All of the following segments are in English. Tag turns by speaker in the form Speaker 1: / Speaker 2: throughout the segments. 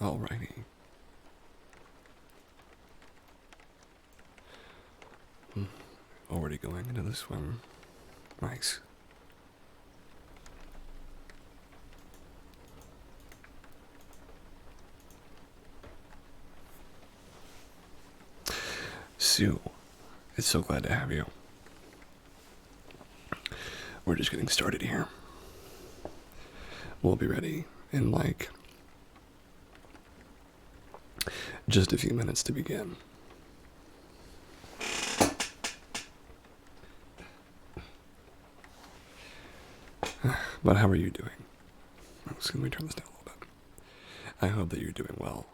Speaker 1: Alrighty. Already going into the swim. Nice. Sue, it's so glad to have you. We're just getting started here. We'll be ready in like just a few minutes to begin. But how are you doing? Oh, so let me turn this down a little bit. I hope that you're doing well.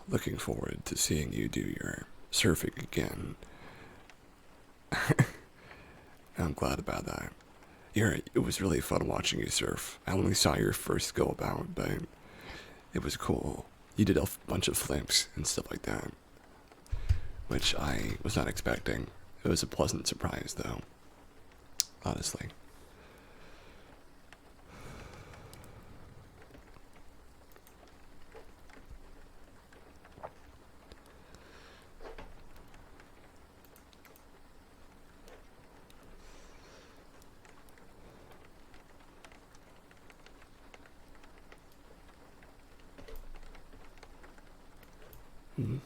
Speaker 1: Looking forward to seeing you do your surfing again. I'm glad about that. It was really fun watching you surf. I only saw your first go about, but it was cool. You did a bunch of flips and stuff like that, which I was not expecting. It was a pleasant surprise, though, honestly. Mhm.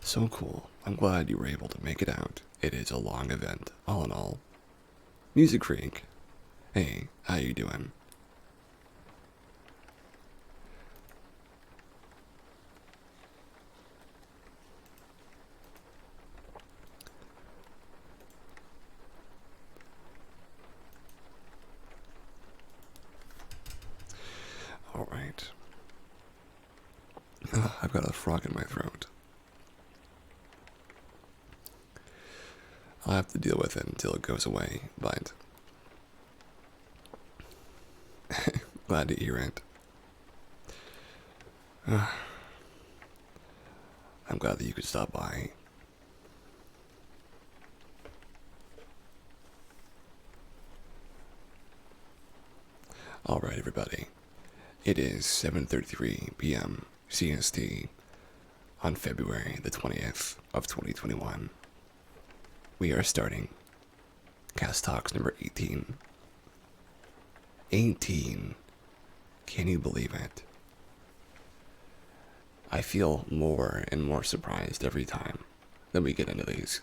Speaker 1: So cool. I'm glad you were able to make it out. It is a long event, all in all. Music Freak. Hey, how you doing? Alright. I've got a frog in my throat. I'll have to deal with it until it goes away, but glad to hear it. I'm glad that you could stop by. Alright, everybody. It is 7:33 p.m. CST on February the 20th of 2021. We are starting Cast Talks number 18. 18. Can you believe it? I feel more and more surprised every time that we get into these.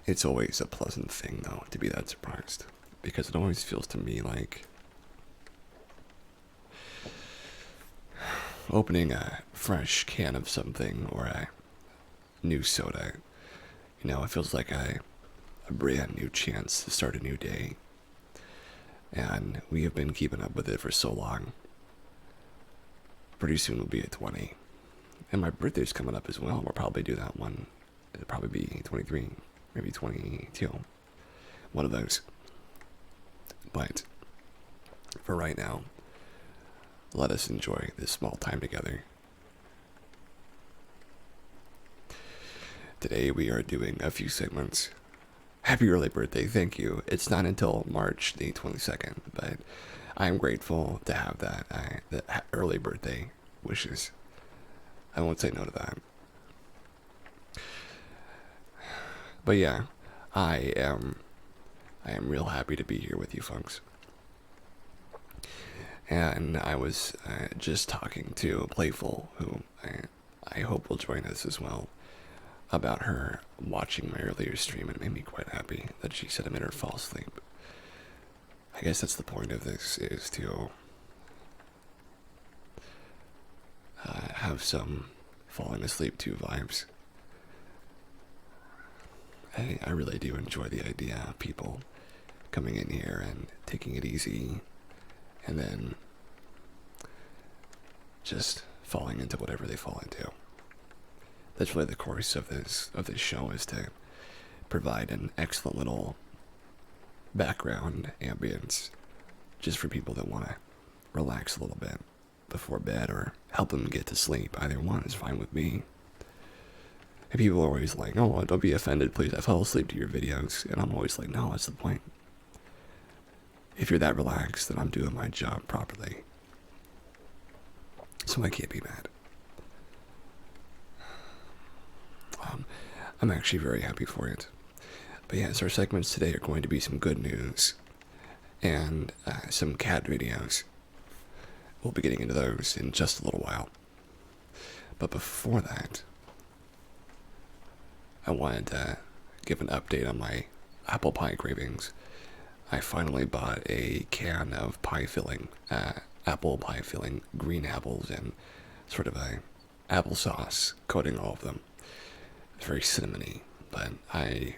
Speaker 1: It's always a pleasant thing, though, to be that surprised, because it always feels to me like opening a fresh can of something or a new soda. You know, it feels like a brand new chance to start a new day. And we have been keeping up with it for so long. Pretty soon we'll be at 20. And my birthday's coming up as well. We'll probably do that one. It'll probably be 23, maybe 22. One of those. But for right now, let us enjoy this small time together. Today we are doing a few segments. Happy early birthday, thank you. It's not until March the 22nd, but I'm grateful to have the early birthday wishes. I won't say no to that. But yeah, I am real happy to be here with you folks. And I was just talking to Playful, who I hope will join us as well, about her watching my earlier stream, and it made me quite happy that she said it made her fall asleep. I guess that's the point of this, is to have some falling asleep to vibes. I really do enjoy the idea of people coming in here and taking it easy, and then just falling into whatever they fall into. That's really the course of this show, is to provide an excellent little background ambience just for people that want to relax a little bit before bed or help them get to sleep. Either one is fine with me. And people are always like, oh, don't be offended, please. I fell asleep to your videos. And I'm always like, no, that's the point. If you're that relaxed, then I'm doing my job properly. So I can't be mad. I'm actually very happy for it. But yes, our segments today are going to be some good news and some cat videos. We'll be getting into those in just a little while. But before that, I wanted to give an update on my apple pie cravings. I finally bought a can of pie filling, apple pie filling, green apples, and sort of a applesauce coating all of them. It's very cinnamony, but I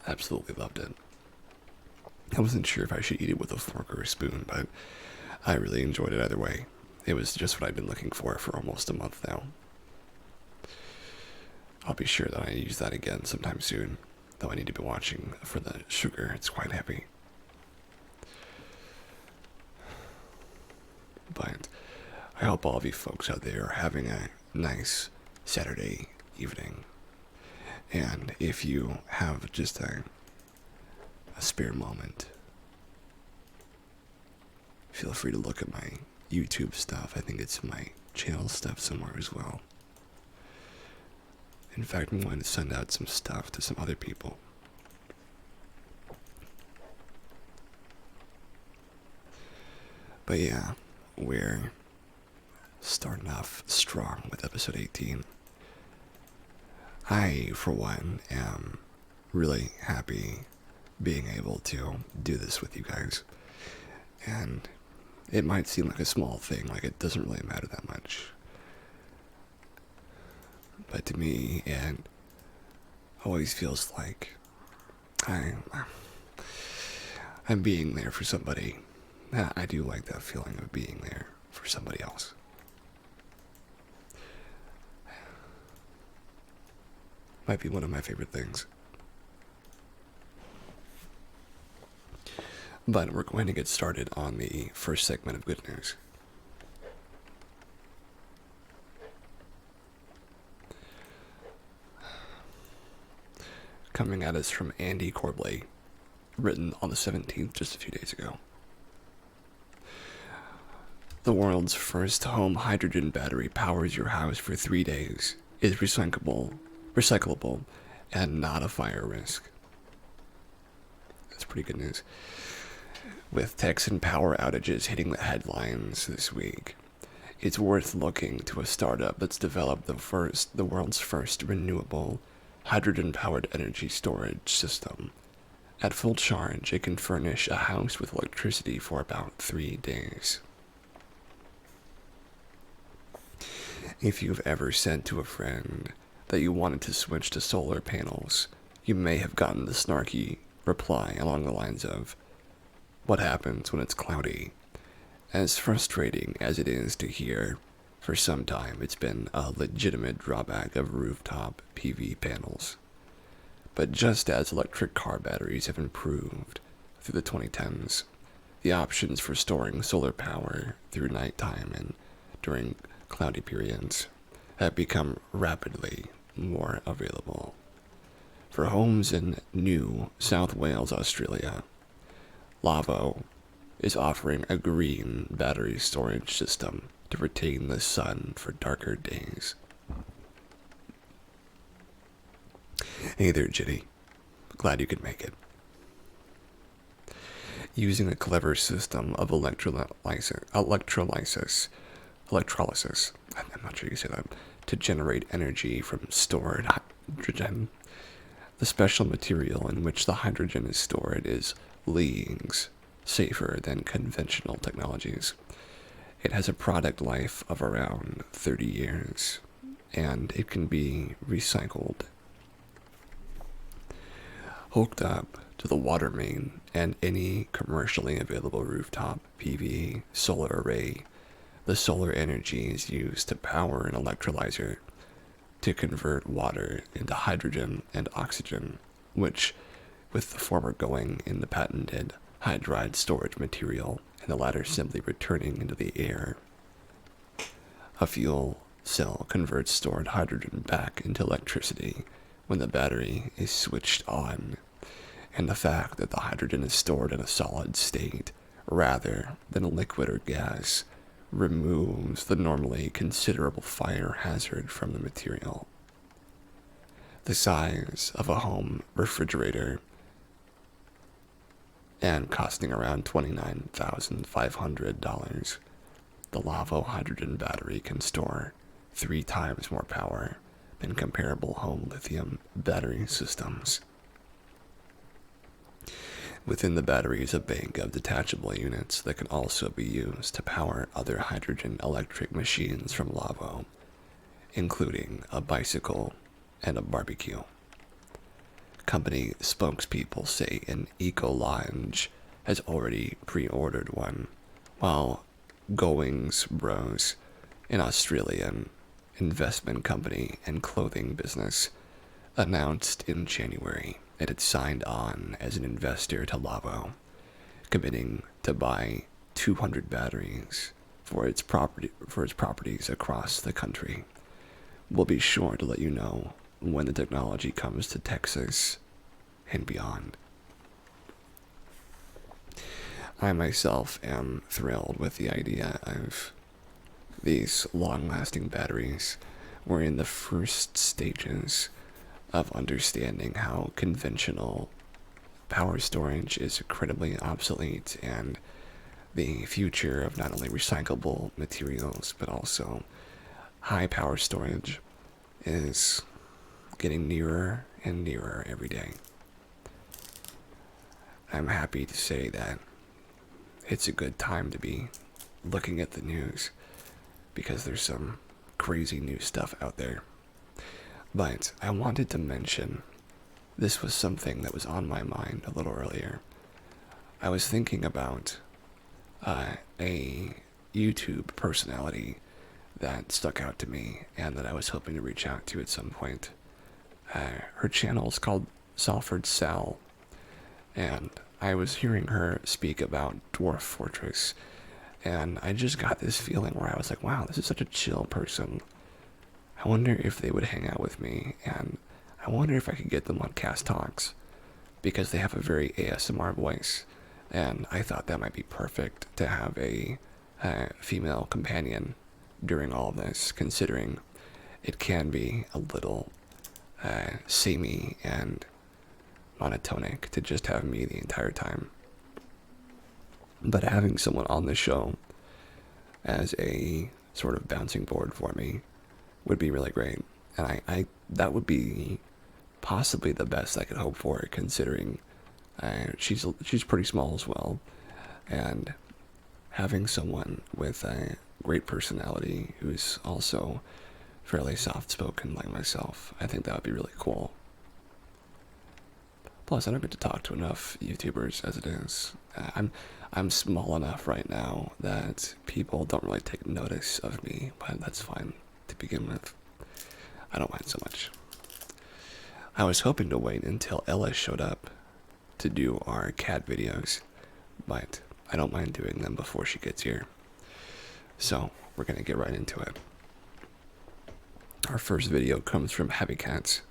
Speaker 1: absolutely loved it. I wasn't sure if I should eat it with a fork or a spoon, but I really enjoyed it either way. It was just what I've been looking for almost a month now. I'll be sure that I use that again sometime soon, though I need to be watching for the sugar. It's quite heavy. But I hope all of you folks out there are having a nice Saturday evening. And if you have just a spare moment, feel free to look at my YouTube stuff. I think it's my channel stuff somewhere as well. In fact, I'm going to send out some stuff to some other people. But yeah, we're starting off strong with episode 18. I, for one, am really happy being able to do this with you guys. And it might seem like a small thing, like it doesn't really matter that much. But to me, it always feels like I'm being there for somebody. I do like that feeling of being there for somebody else. Might be one of my favorite things. But we're going to get started on the first segment of good news. Coming at us from Andy Corbley, written on the 17th, just a few days ago. The world's first home hydrogen battery powers your house for 3 days, is recyclable, and not a fire risk. That's pretty good news. With Texan power outages hitting the headlines this week, it's worth looking to a startup that's developed the world's first renewable hydrogen-powered energy storage system. At full charge, it can furnish a house with electricity for about 3 days. If you've ever said to a friend that you wanted to switch to solar panels, you may have gotten the snarky reply along the lines of, "What happens when it's cloudy?" As frustrating as it is to hear, for some time it's been a legitimate drawback of rooftop PV panels. But just as electric car batteries have improved through the 2010s, the options for storing solar power through nighttime and during cloudy periods have become rapidly more available. For homes in New South Wales, Australia, Lavo is offering a green battery storage system to retain the sun for darker days. Hey there, Jitty. Glad you could make it. Using a clever system of electrolysis, I'm not sure you say that, to generate energy from stored hydrogen. The special material in which the hydrogen is stored is leagues safer than conventional technologies. It has a product life of around 30 years, and it can be recycled. Hooked up to the water main and any commercially available rooftop PV solar array, the solar energy is used to power an electrolyzer to convert water into hydrogen and oxygen, which with the former going in the patented hydride storage material and the latter simply returning into the air. A fuel cell converts stored hydrogen back into electricity when the battery is switched on, and the fact that the hydrogen is stored in a solid state rather than a liquid or gas removes the normally considerable fire hazard from the material. The size of a home refrigerator and costing around $29,500, the Lavo hydrogen battery can store 3 times more power than comparable home lithium battery systems. Within the battery is a bank of detachable units that can also be used to power other hydrogen electric machines from Lavo, including a bicycle and a barbecue. Company spokespeople say an Eco Lounge has already pre-ordered one, while Goings Bros, an Australian investment company and clothing business, announced in January it had signed on as an investor to Lavo, committing to buy 200 batteries for its properties across the country. We'll be sure to let you know when the technology comes to Texas and beyond. I myself am thrilled with the idea of these long-lasting batteries. We're in the first stages of understanding how conventional power storage is incredibly obsolete, and the future of not only recyclable materials but also high power storage is getting nearer and nearer every day. I'm happy to say that it's a good time to be looking at the news because there's some crazy new stuff out there. But I wanted to mention this was something that was on my mind a little earlier. I was thinking about a YouTube personality that stuck out to me and that I was hoping to reach out to at some point. Her channel is called Salford Sal, and I was hearing her speak about Dwarf Fortress, and I just got this feeling where I was like, wow, this is such a chill person. I wonder if they would hang out with me, and I wonder if I could get them on Cast Talks, because they have a very ASMR voice, and I thought that might be perfect to have a female companion during all of this, considering it can be a little samey and monotonic to just have me the entire time. But having someone on the show as a sort of bouncing board for me would be really great, and I that would be possibly the best I could hope for, considering she's pretty small as well, and having someone with a great personality who's also fairly soft-spoken like myself, I think that would be really cool. Plus, I don't get to talk to enough YouTubers as it is. I'm small enough right now that people don't really take notice of me, but that's fine to begin with. I don't mind so much. I was hoping to wait until Ella showed up to do our cat videos, but I don't mind doing them before she gets here. So, we're gonna get right into it. Our first video comes from Happy Cats,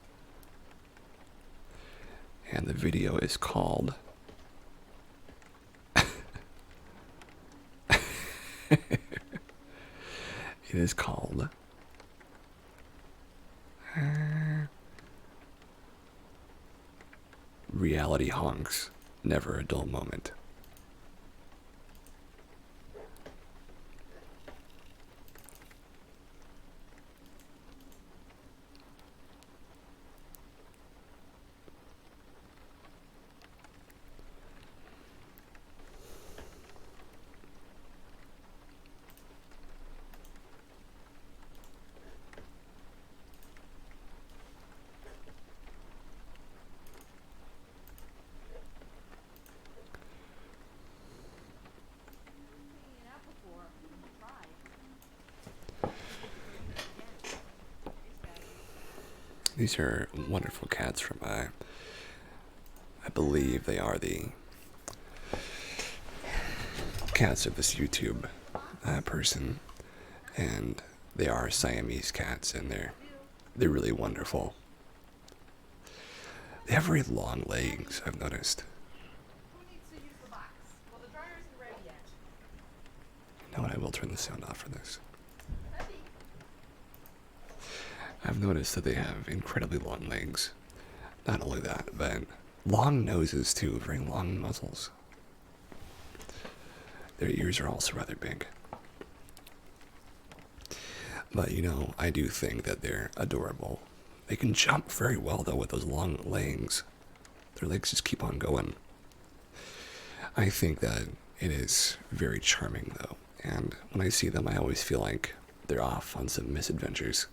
Speaker 1: and the video is called it is called Reality Honks, Never a Dull Moment. These are wonderful cats from I believe they are the cats of this YouTube person, and they are Siamese cats, and they're really wonderful. They have very long legs, I've noticed. You know what, I will turn the sound off for this. I've noticed that they have incredibly long legs. Not only that, but long noses too, very long muzzles. Their ears are also rather big. But you know, I do think that they're adorable. They can jump very well though with those long legs. Their legs just keep on going. I think that it is very charming though, and when I see them I always feel like they're off on some misadventures.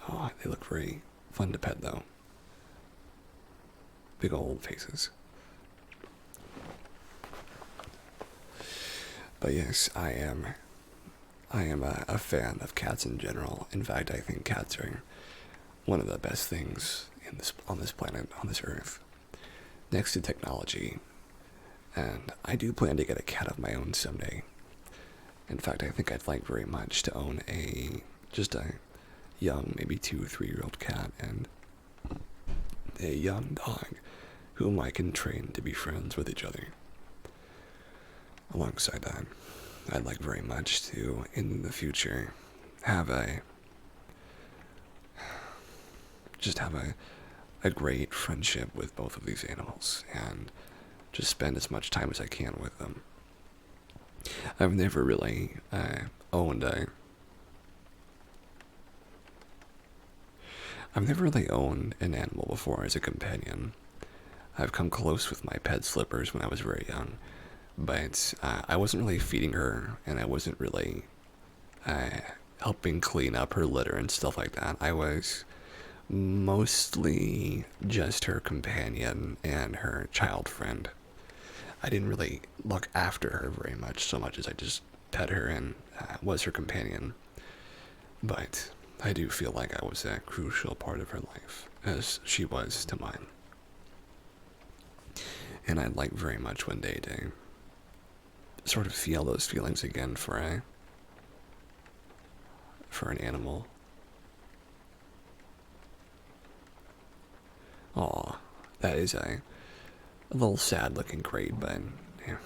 Speaker 1: Oh, they look very fun to pet though. Big old faces. But yes, I am a fan of cats in general. In fact, I think cats are one of the best things on this planet, on this earth, next to technology. And I do plan to get a cat of my own someday. In fact, I think I'd like very much to own just a young, maybe 2 or 3-year-old cat and a young dog whom I can train to be friends with each other. Alongside that, I'd like very much to, in the future, have a great friendship with both of these animals and just spend as much time as I can with them. I've never really owned an animal before as a companion. I've come close with my pet Slippers when I was very young, but I wasn't really feeding her, and I wasn't really helping clean up her litter and stuff like that. I was mostly just her companion and her child friend. I didn't really look after her very much, so much as I just pet her and was her companion. But I do feel like I was a crucial part of her life, as she was to mine. And I'd like very much one day to sort of feel those feelings again for an animal. Aw, that is a little sad looking crate, but yeah.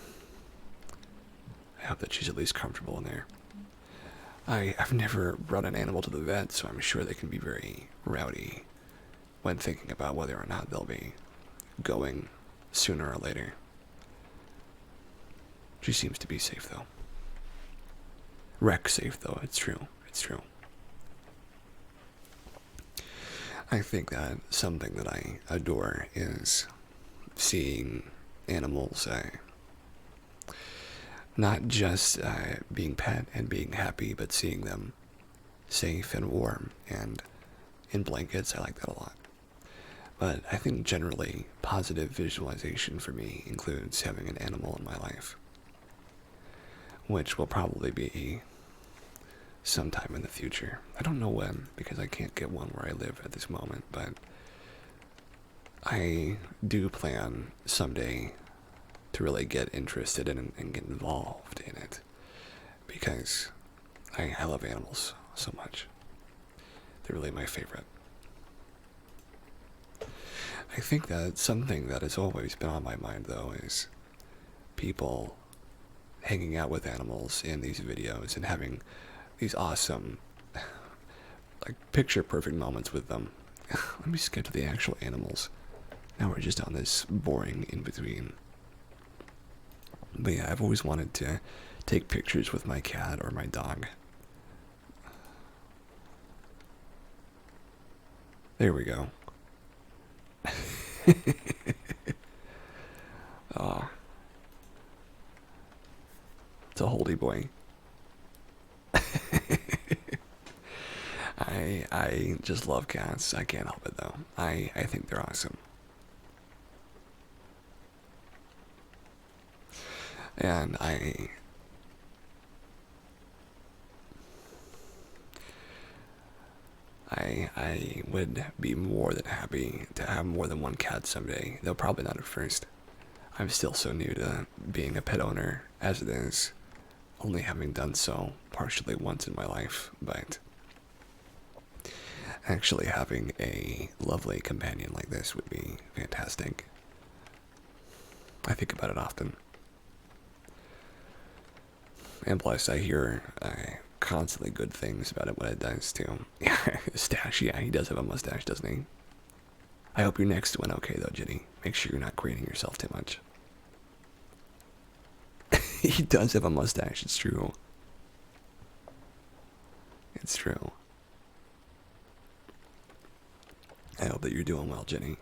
Speaker 1: I hope that she's at least comfortable in there. I've never brought an animal to the vet, so I'm sure they can be very rowdy when thinking about whether or not they'll be going sooner or later. She seems to be safe though. Wreck safe though, it's true. It's true. I think that something that I adore is seeing animals not just being pet and being happy, but seeing them safe and warm and in blankets. I like that a lot. But I think generally positive visualization for me includes having an animal in my life, which will probably be sometime in the future. I don't know when, because I can't get one where I live at this moment, but I do plan someday to really get interested in and get involved in it, because I love animals so much. They're really my favorite. I think that something that has always been on my mind, though, is people hanging out with animals in these videos and having these awesome, like, picture-perfect moments with them. Let me skip to the actual animals. Now we're just on this boring in-between. But yeah, I've always wanted to take pictures with my cat or my dog. There we go. Oh, it's a holdie boy. I just love cats. I can't help it though. I think they're awesome. And I would be more than happy to have more than one cat someday, though probably not at first. I'm still so new to being a pet owner as it is, only having done so partially once in my life, but actually having a lovely companion like this would be fantastic. I think about it often. And plus, I hear constantly good things about it when it does, too. Stash, yeah, he does have a mustache, doesn't he? I hope your next one okay, though, Jenny. Make sure you're not creating yourself too much. He does have a mustache, it's true. It's true. I hope that you're doing well, Jenny.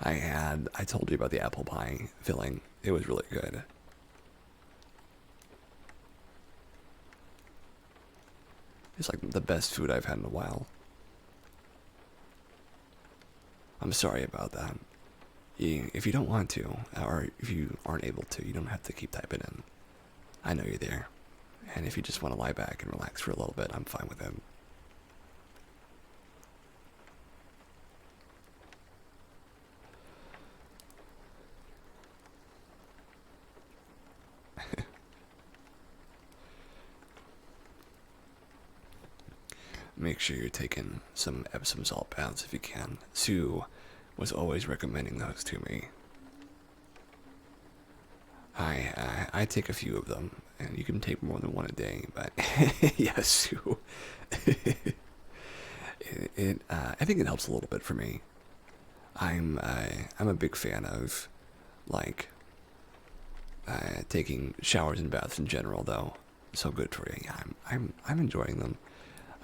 Speaker 1: I told you about the apple pie filling. It was really good. It's like the best food I've had in a while. I'm sorry about that. If you don't want to, or if you aren't able to, you don't have to keep typing in. I know you're there. And if you just want to lie back and relax for a little bit, I'm fine with it. Make sure you're taking some Epsom salt baths if you can. Sue was always recommending those to me. I take a few of them, and you can take more than one a day. But yes, Sue. I think it helps a little bit for me. I'm a big fan of like taking showers and baths in general, though. So good for you. Yeah, I'm enjoying them.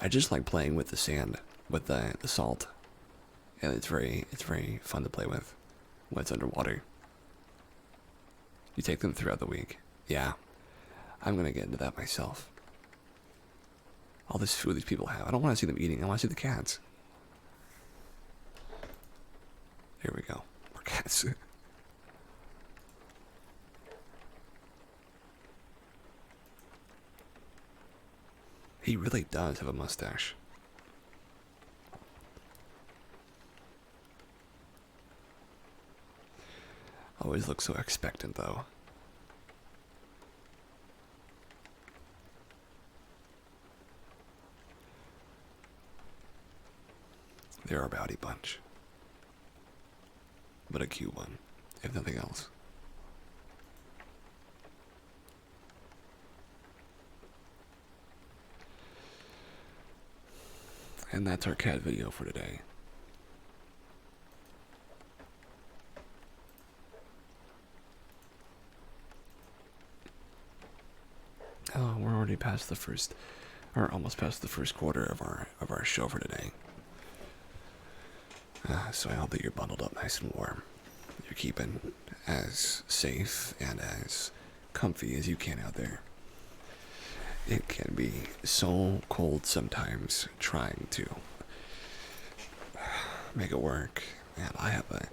Speaker 1: I just like playing with the sand, with the salt, and it's very fun to play with when it's underwater. You take them throughout the week. Yeah, I'm gonna get into that myself. All this food these people have, I don't want to see them eating. I want to see the cats. Here we go. More cats. He really does have a mustache. Always looks so expectant, though. They're a rowdy bunch. But a cute one, if nothing else. And that's our cat video for today. Oh, we're already past the first, or almost past the first quarter of our show for today. So I hope that you're bundled up nice and warm. You're keeping as safe and as comfy as you can out there. It can be so cold sometimes trying to make it work. And I have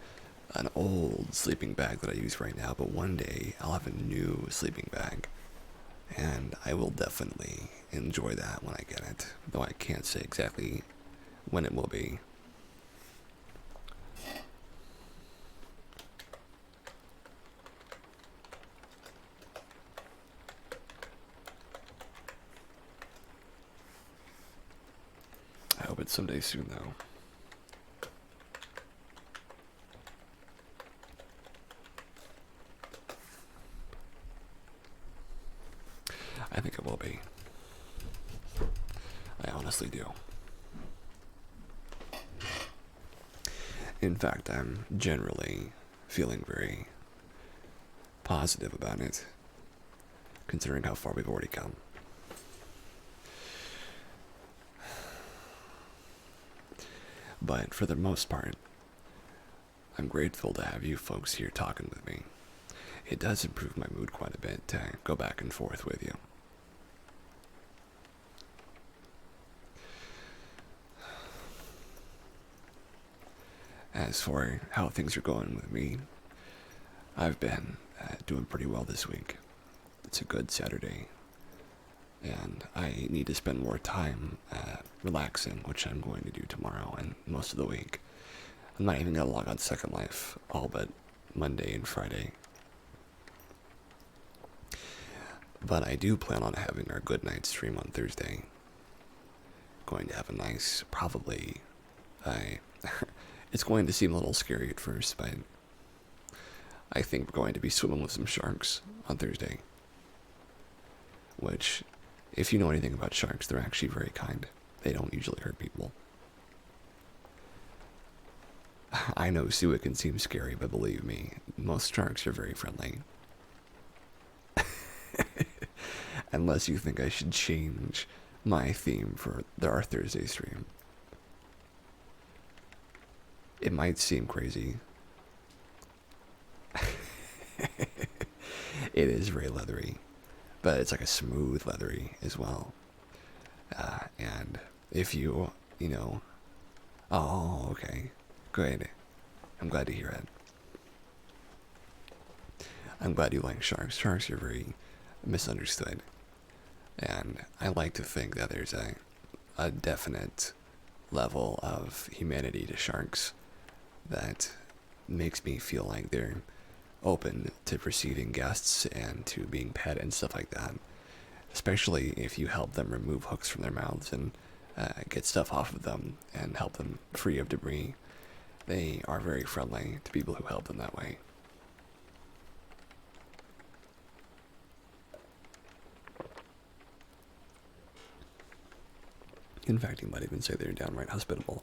Speaker 1: an old sleeping bag that I use right now, but one day I'll have a new sleeping bag. And I will definitely enjoy that when I get it, though I can't say exactly when it will be. I hope it's someday soon, though. I think it will be. I honestly do. In fact, I'm generally feeling very positive about it, considering how far we've already come. But for the most part, I'm grateful to have you folks here talking with me. It does improve my mood quite a bit to go back and forth with you. As for how things are going with me, I've been doing pretty well this week. It's a good Saturday. and I need to spend more time relaxing, which I'm going to do tomorrow and most of the week. I'm not even gonna log on Second Life, all but Monday and Friday. But I do plan on having our good night stream on Thursday. Going to have a nice, probably, I. It's going to seem a little scary at first, but I think we're going to be swimming with some sharks on Thursday. Which, if you know anything about sharks, they're actually very kind. They don't usually hurt people. I know Suwa can seem scary, but believe me, most sharks are very friendly. Unless you think I should change my theme for our Thursday stream. It might seem crazy. It is very leathery, but it's like a smooth leathery as well. And if you know, oh, okay, good. I'm glad to hear it. I'm glad you like sharks. Sharks are very misunderstood. And I like to think that there's a definite level of humanity to sharks that makes me feel like they're open to receiving guests and to being pet and stuff like that. Especially if you help them remove hooks from their mouths and get stuff off of them and help them free of debris. They are very friendly to people who help them that way. In fact, you might even say they're downright hospitable.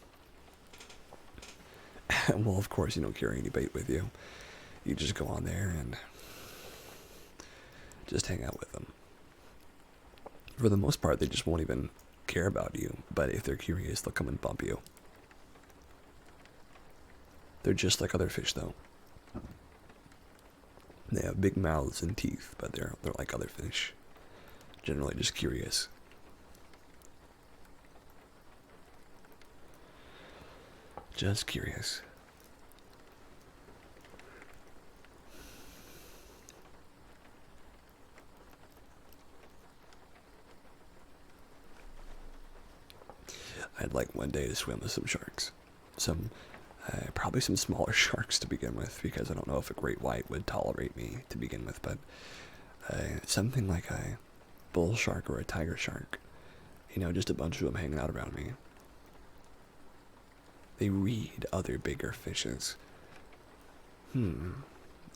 Speaker 1: Well, of course, you don't carry any bait with you. You just go on there and just hang out with them. For the most part, they just won't even care about you, but if they're curious, they'll come and bump you. They're just like other fish, though. They have big mouths and teeth, but they're like other fish. Generally just curious. Just curious. I'd like one day to swim with some sharks. Probably some smaller sharks to begin with, because I don't know if a great white would tolerate me to begin with, but something like a bull shark or a tiger shark. You know, just a bunch of them hanging out around me. They read other bigger fishes.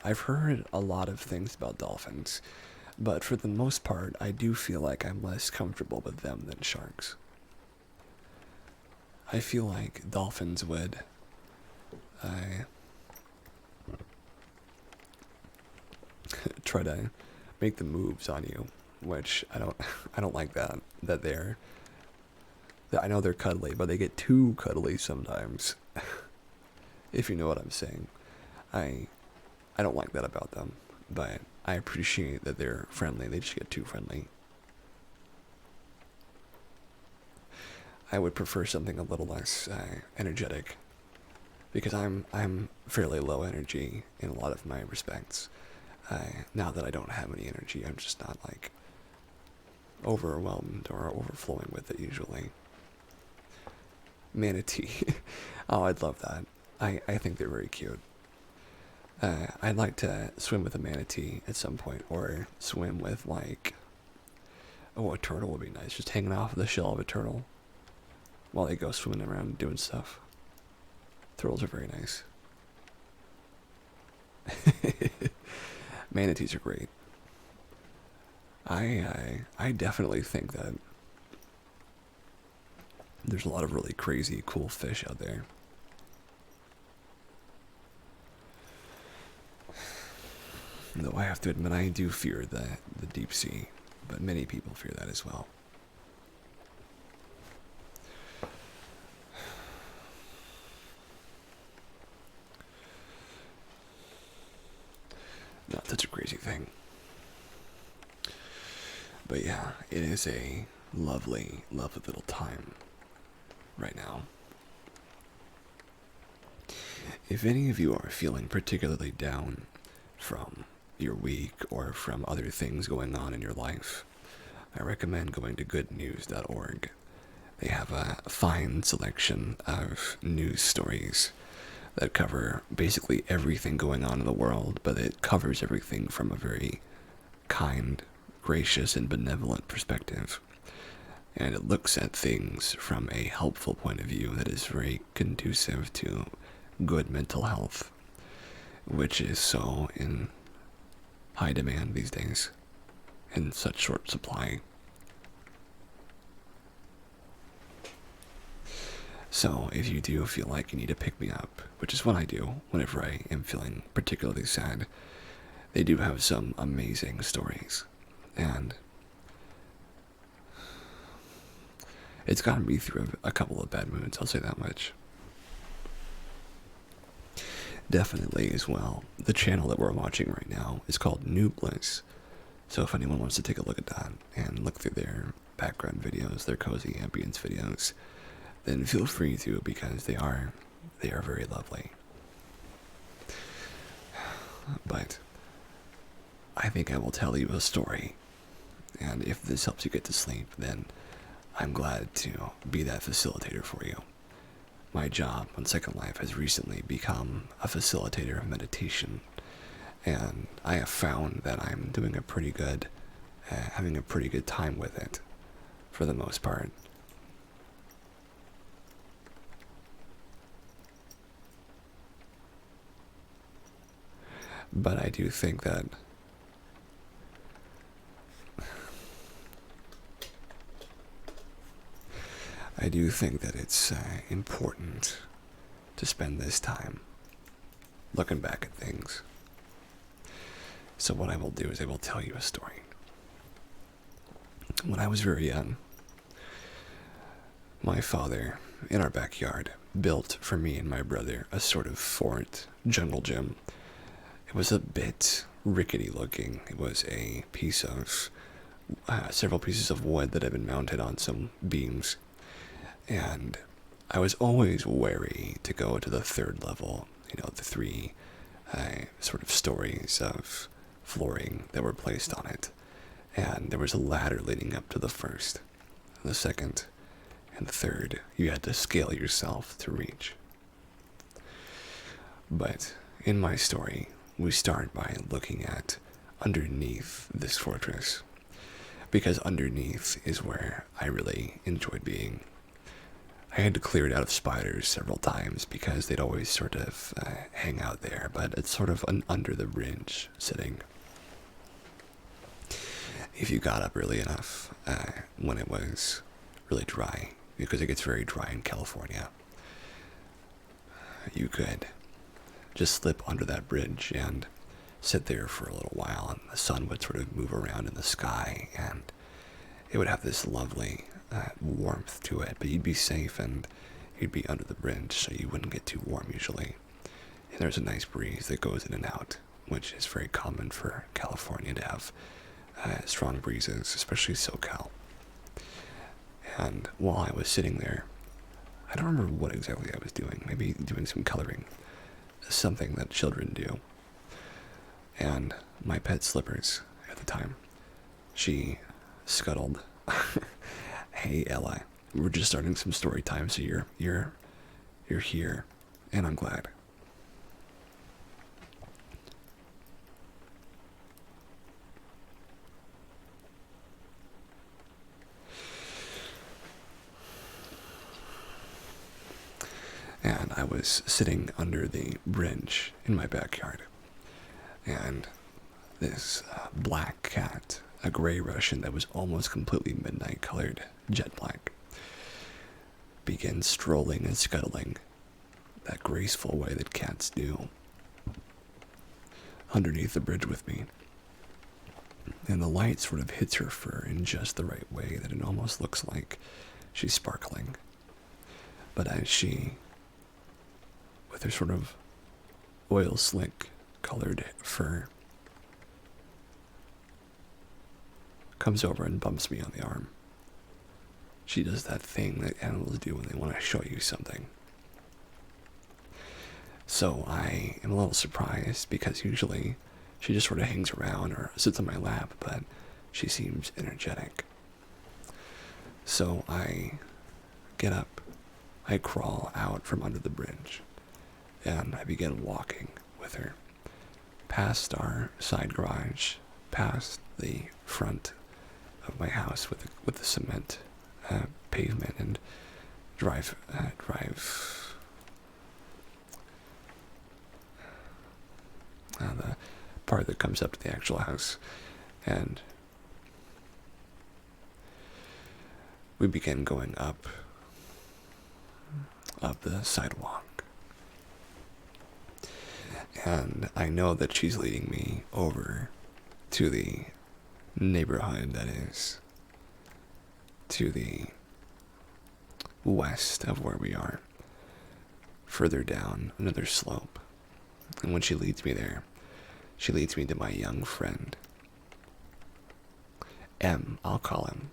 Speaker 1: I've heard a lot of things about dolphins, but for the most part, I do feel like I'm less comfortable with them than sharks. I feel like dolphins would try to make the moves on you, which I don't like that. I know they're cuddly, but they get too cuddly sometimes. If you know what I'm saying. I don't like that about them, but I appreciate that they're friendly. They just get too friendly. I would prefer something a little less energetic, because I'm fairly low energy in a lot of my respects. Now that I don't have any energy, I'm just not like overwhelmed or overflowing with it usually. Manatee. Oh, I'd love that. I think they're very cute. I'd like to swim with a manatee at some point, or swim with like, oh, a turtle would be nice. Just hanging off the shell of a turtle while they go swimming around doing stuff. Turtles are very nice. Manatees are great. I definitely think that there's a lot of really crazy, cool fish out there. Though I have to admit, I do fear the deep sea, but many people fear that as well. Not such a crazy thing. But yeah, it is a lovely, lovely little time right now. If any of you are feeling particularly down from your week or from other things going on in your life, I recommend going to goodnews.org. They have a fine selection of news stories that cover basically everything going on in the world, but it covers everything from a very kind, gracious, and benevolent perspective. And it looks at things from a helpful point of view that is very conducive to good mental health, which is so in high demand these days, in such short supply. So if you do feel like you need to pick me up, which is what I do whenever I am feeling particularly sad, they do have some amazing stories. And it's gotten me through a couple of bad moods, I'll say that much. Definitely as well, the channel that we're watching right now is called New Bliss. So if anyone wants to take a look at that and look through their background videos, their cozy ambience videos, then feel free to, because they are very lovely. But I think I will tell you a story, and if this helps you get to sleep, then I'm glad to be that facilitator for you. My job on Second Life has recently become a facilitator of meditation, and I have found that I'm doing a pretty good, having a pretty good time with it, for the most part. But I do think that it's important to spend this time looking back at things. So what I will do is I will tell you a story. When I was very young, my father, in our backyard, built for me and my brother a sort of fort, jungle gym. It was a bit rickety looking. It was a piece of, several pieces of wood that had been mounted on some beams. And I was always wary to go to the third level, the three sort of stories of flooring that were placed on it. And there was a ladder leading up to the first, the second, and the third. You had to scale yourself to reach. But in my story, we start by looking at underneath this fortress, because underneath is where I really enjoyed being. I had to clear it out of spiders several times because they'd always sort of hang out there, but it's sort of an under the bridge sitting. If you got up early enough when it was really dry, because it gets very dry in California, you could just slip under that bridge and sit there for a little while, and the sun would sort of move around in the sky, and it would have this lovely warmth to it, but you'd be safe and you'd be under the bridge, so you wouldn't get too warm usually. And there's a nice breeze that goes in and out, which is very common for California to have strong breezes, especially SoCal. And while I was sitting there, I don't remember what exactly I was doing, maybe doing some coloring, something that children do. And my pet Slippers at the time, she scuttled. Hey Ella, we're just starting some story time, so you're here, and I'm glad. And I was sitting under the bridge in my backyard, and this black cat, a gray Russian that was almost completely midnight colored, jet black, began strolling and scuttling that graceful way that cats do underneath the bridge with me. And the light sort of hits her fur in just the right way that it almost looks like she's sparkling. But as she, with her sort of oil slick colored fur, comes over and bumps me on the arm, she does that thing that animals do when they want to show you something. So I am a little surprised, because usually she just sort of hangs around or sits on my lap, but she seems energetic. So I get up, I crawl out from under the bridge, and I begin walking with her past our side garage, past the front of my house with the cement pavement, and drive the part that comes up to the actual house, and we begin going up the sidewalk. And I know that she's leading me over to the neighborhood that is to the west of where we are, further down another slope. And when she leads me there, she leads me to my young friend. I'll call him.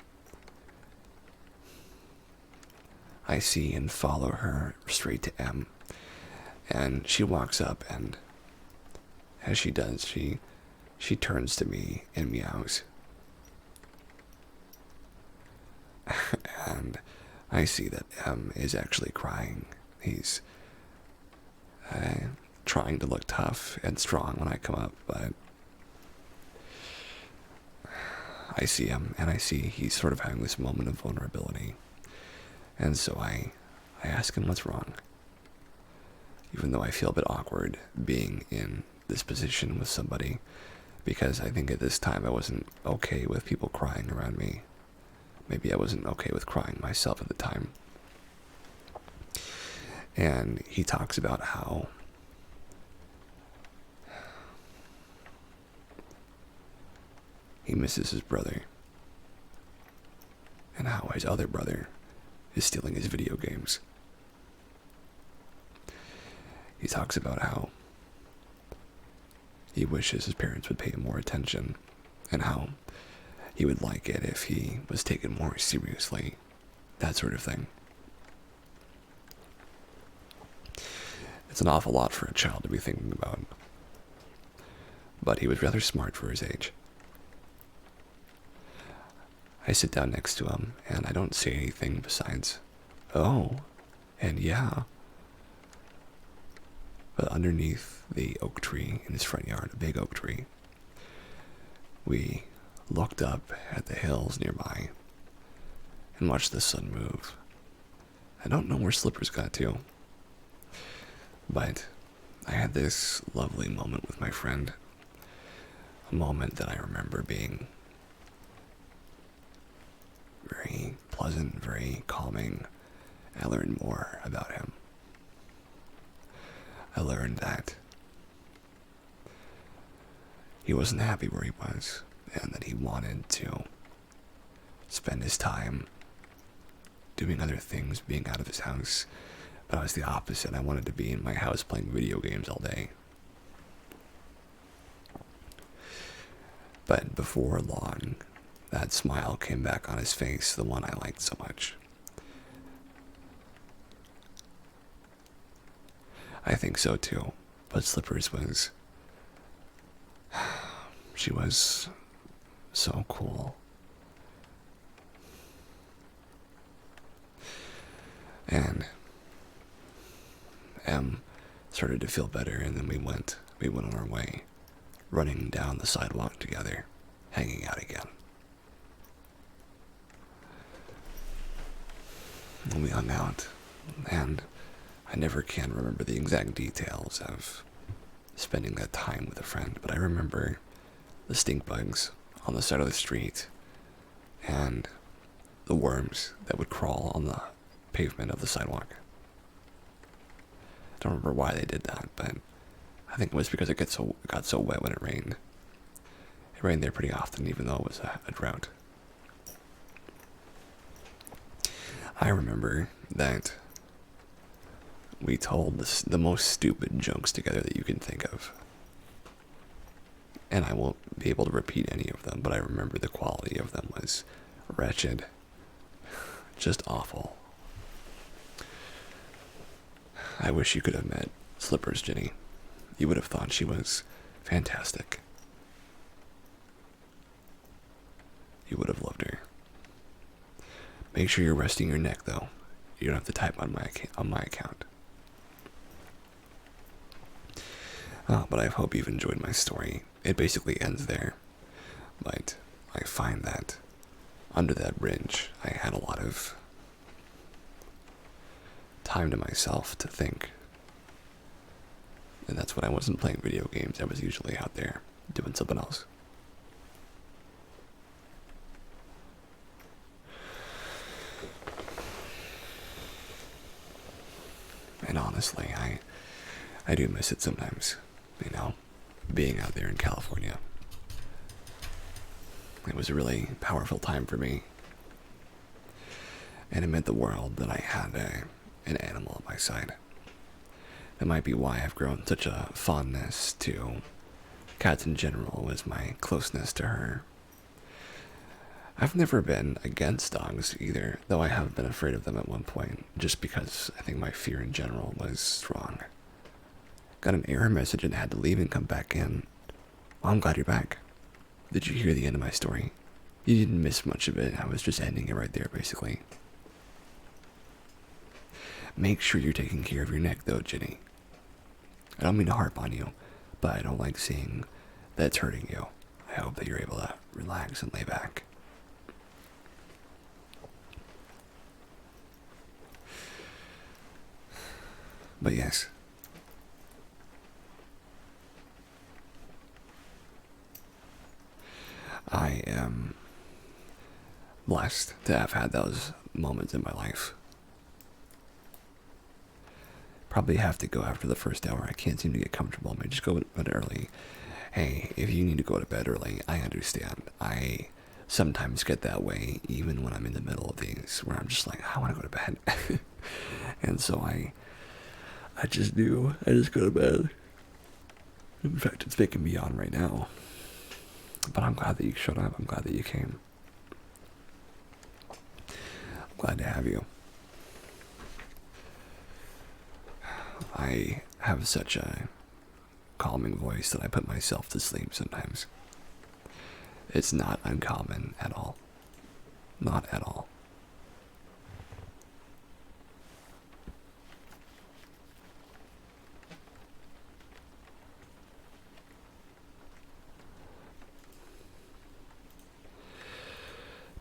Speaker 1: I see and follow her straight to M. And she walks up, and as she does, she turns to me and meows. And I see that M is actually crying. He's trying to look tough and strong when I come up, but I see him, and I see he's sort of having this moment of vulnerability. And so I ask him what's wrong, even though I feel a bit awkward being in this position with somebody, because I think at this time I wasn't okay with people crying around me. Maybe I wasn't okay with crying myself at the time. And he talks about how he misses his brother, and how his other brother is stealing his video games. He talks about how he wishes his parents would pay him more attention, and how he would like it if he was taken more seriously, that sort of thing. It's an awful lot for a child to be thinking about, but he was rather smart for his age. I sit down next to him, and I don't say anything besides, "Oh, and yeah." But underneath the oak tree in his front yard, a big oak tree, we looked up at the hills nearby and watched the sun move. I don't know where Slippers got to, but I had this lovely moment with my friend, a moment that I remember being very pleasant, very calming. I learned more about him. I learned that he wasn't happy where he was, and that he wanted to spend his time doing other things, being out of his house. But I was the opposite. I wanted to be in my house playing video games all day. But before long, that smile came back on his face, the one I liked so much. I think so too, but Slippers was... she was so cool. And M started to feel better, and then we went on our way, running down the sidewalk together, hanging out again. And we hung out, and I never can remember the exact details of spending that time with a friend, but I remember the stink bugs on the side of the street, and the worms that would crawl on the pavement of the sidewalk. I don't remember why they did that, but I think it was because it got so wet when it rained. It rained there pretty often, even though it was a drought. I remember that we told the most stupid jokes together that you can think of. And I won't be able to repeat any of them, but I remember the quality of them was wretched. Just awful. I wish you could have met Slippers, Jenny. You would have thought she was fantastic. You would have loved her. Make sure you're resting your neck, though. You don't have to type on my account. But I hope you've enjoyed my story. It basically ends there. But I find that under that bridge, I had a lot of time to myself to think. And that's when I wasn't playing video games. I was usually out there doing something else. And honestly, I do miss it sometimes, you know, being out there in California. It was a really powerful time for me. And it meant the world that I had an animal at my side. That might be why I've grown such a fondness to cats in general, was my closeness to her. I've never been against dogs either, though I have been afraid of them at one point, just because I think my fear in general was strong. Got an error message and had to leave and come back in. Well, I'm glad you're back. Did you hear the end of my story? You didn't miss much of it. I was just ending it right there, basically. Make sure you're taking care of your neck, though, Jenny. I don't mean to harp on you, but I don't like seeing that it's hurting you. I hope that you're able to relax and lay back. But yes. I am blessed to have had those moments in my life. Probably have to go after the first hour. I can't seem to get comfortable. I may just go to bed early. Hey, if you need to go to bed early, I understand. I sometimes get that way, even when I'm in the middle of these, where I'm just like, I want to go to bed. And so I just do. I just go to bed. In fact, it's making me yawn right now. But I'm glad that you showed up. I'm glad that you came. I'm glad to have you. I have such a calming voice that I put myself to sleep sometimes. It's not uncommon at all. Not at all.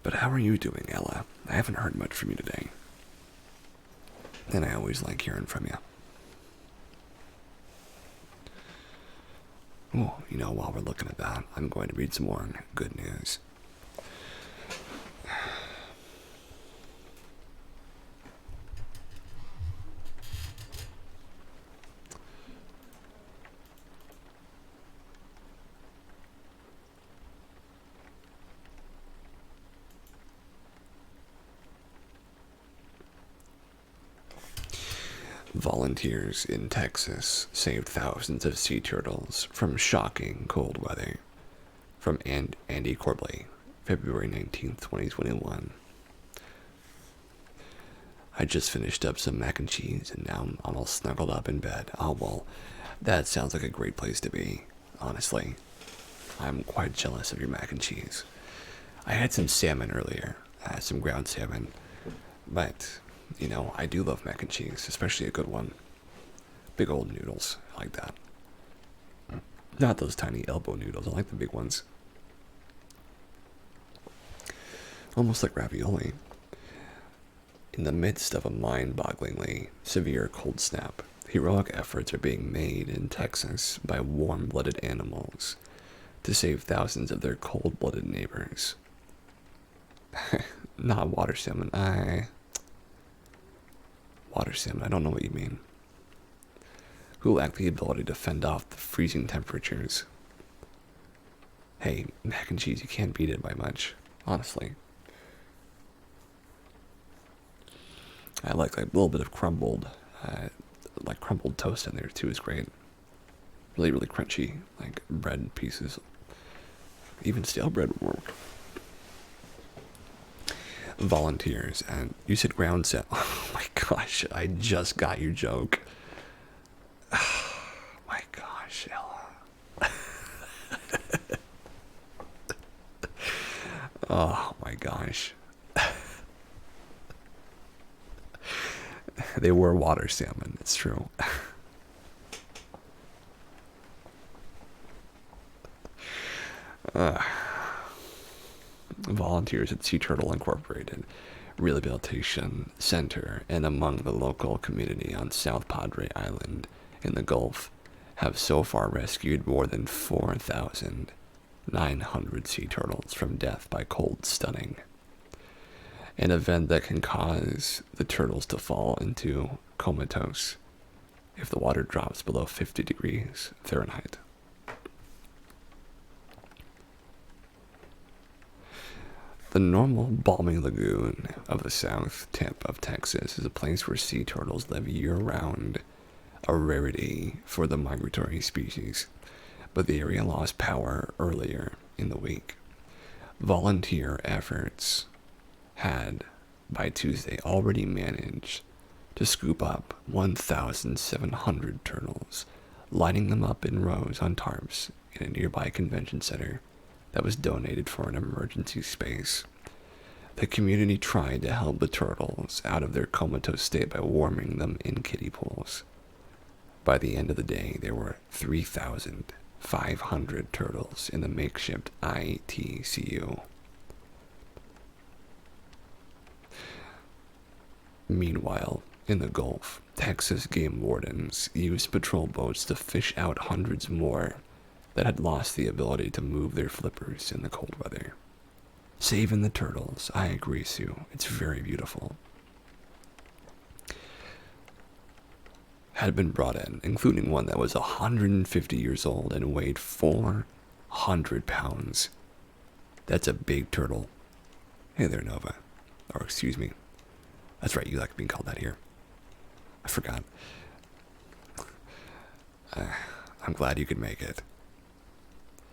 Speaker 1: But how are you doing, Ella? I haven't heard much from you today. And I always like hearing from you. Oh, you know, while we're looking at that, I'm going to read some more good news. Volunteers in Texas saved thousands of sea turtles from shocking cold weather. From Andy Corbley, February 19th, 2021. I just finished up some mac and cheese and now I'm all snuggled up in bed. Oh, well, that sounds like a great place to be, honestly. I'm quite jealous of your mac and cheese. I had some salmon earlier, some ground salmon, but you know, I do love mac and cheese, especially a good one. Big old noodles, I like that. Not those tiny elbow noodles, I like the big ones. Almost like ravioli. In the midst of a mind-bogglingly severe cold snap, heroic efforts are being made in Texas by warm-blooded animals to save thousands of their cold-blooded neighbors. Not water salmon, Water salmon, I don't know what you mean. Who lack the ability to fend off the freezing temperatures. Hey, mac and cheese, you can't beat it by much, honestly. I like a little bit of crumbled toast in there too is great. Really, really crunchy, like bread pieces. Even stale bread would work. Volunteers, and you said ground set. Oh my gosh, I just got your joke. Oh my gosh, Ella. Oh my gosh. They were water salmon, it's true. Volunteers at Sea Turtle Incorporated Rehabilitation Center and among the local community on South Padre Island in the Gulf have so far rescued more than 4,900 sea turtles from death by cold stunning, an event that can cause the turtles to fall into comatose if the water drops below 50 degrees Fahrenheit. The normal Balmy Lagoon of the south tip of Texas is a place where sea turtles live year-round, a rarity for the migratory species, but the area lost power earlier in the week. Volunteer efforts had, by Tuesday, already managed to scoop up 1,700 turtles, lining them up in rows on tarps in a nearby convention center that was donated for an emergency space. The community tried to help the turtles out of their comatose state by warming them in kiddie pools. By the end of the day, there were 3,500 turtles in the makeshift ITCU. Meanwhile, in the Gulf, Texas game wardens used patrol boats to fish out hundreds more that had lost the ability to move their flippers in the cold weather. Saving the turtles, I agree, Sue. It's very beautiful. Had been brought in, including one that was 150 years old and weighed 400 pounds. That's a big turtle. Hey there, Nova. Or excuse me. That's right, you like being called that here. I forgot. I'm glad you could make it.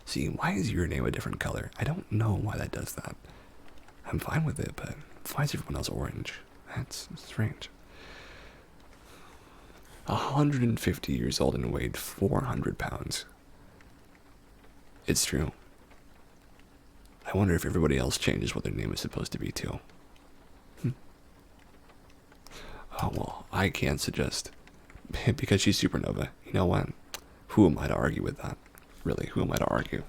Speaker 1: See, why is your name a different color? I don't know why that does that. I'm fine with it, but why is everyone else orange? That's strange. 150 years old and weighed 400 pounds. It's true. I wonder if everybody else changes what their name is supposed to be, too. Oh, well, I can't suggest. Because she's supernova. You know what? Who am I to argue with that? Really, who am I to argue?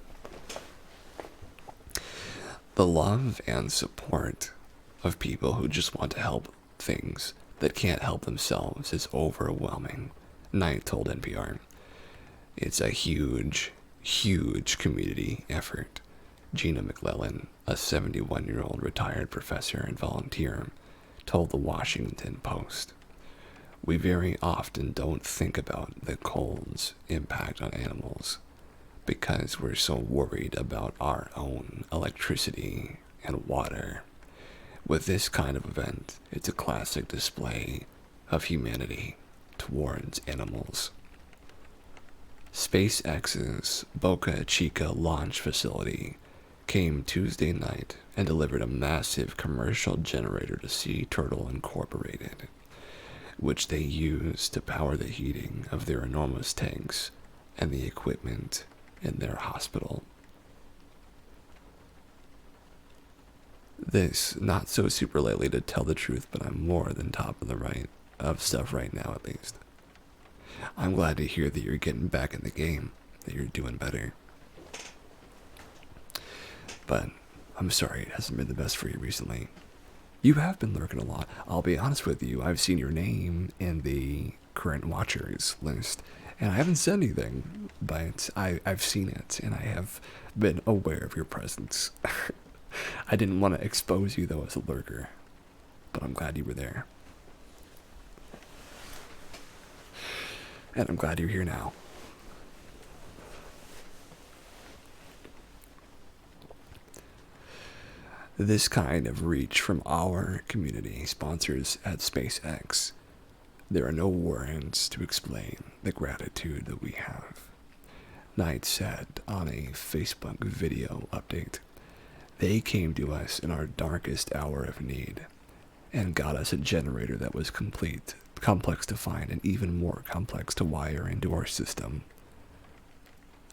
Speaker 1: The love and support of people who just want to help things that can't help themselves is overwhelming, Knight told NPR. It's a huge, huge community effort. Gina McClellan, a 71-year-old retired professor and volunteer, told the Washington Post. We very often don't think about the cold's impact on animals because we're so worried about our own electricity and water. With this kind of event, it's a classic display of humanity towards animals. SpaceX's Boca Chica launch facility came Tuesday night and delivered a massive commercial generator to Sea Turtle Incorporated, which they use to power the heating of their enormous tanks and the equipment in their hospital. This, not so super lately to tell the truth, but I'm more than top of the right of stuff right now at least. I'm glad to hear that you're getting back in the game, that you're doing better. But I'm sorry it hasn't been the best for you recently. You have been lurking a lot. I'll be honest with you, I've seen your name in the current watchers list, and I haven't said anything, but I've seen it, and I have been aware of your presence. I didn't want to expose you, though, as a lurker, but I'm glad you were there. And I'm glad you're here now. This kind of reach from our community sponsors at SpaceX. There are no words to explain the gratitude that we have. Knight said on a Facebook video update, they came to us in our darkest hour of need and got us a generator that was complex to find, and even more complex to wire into our system.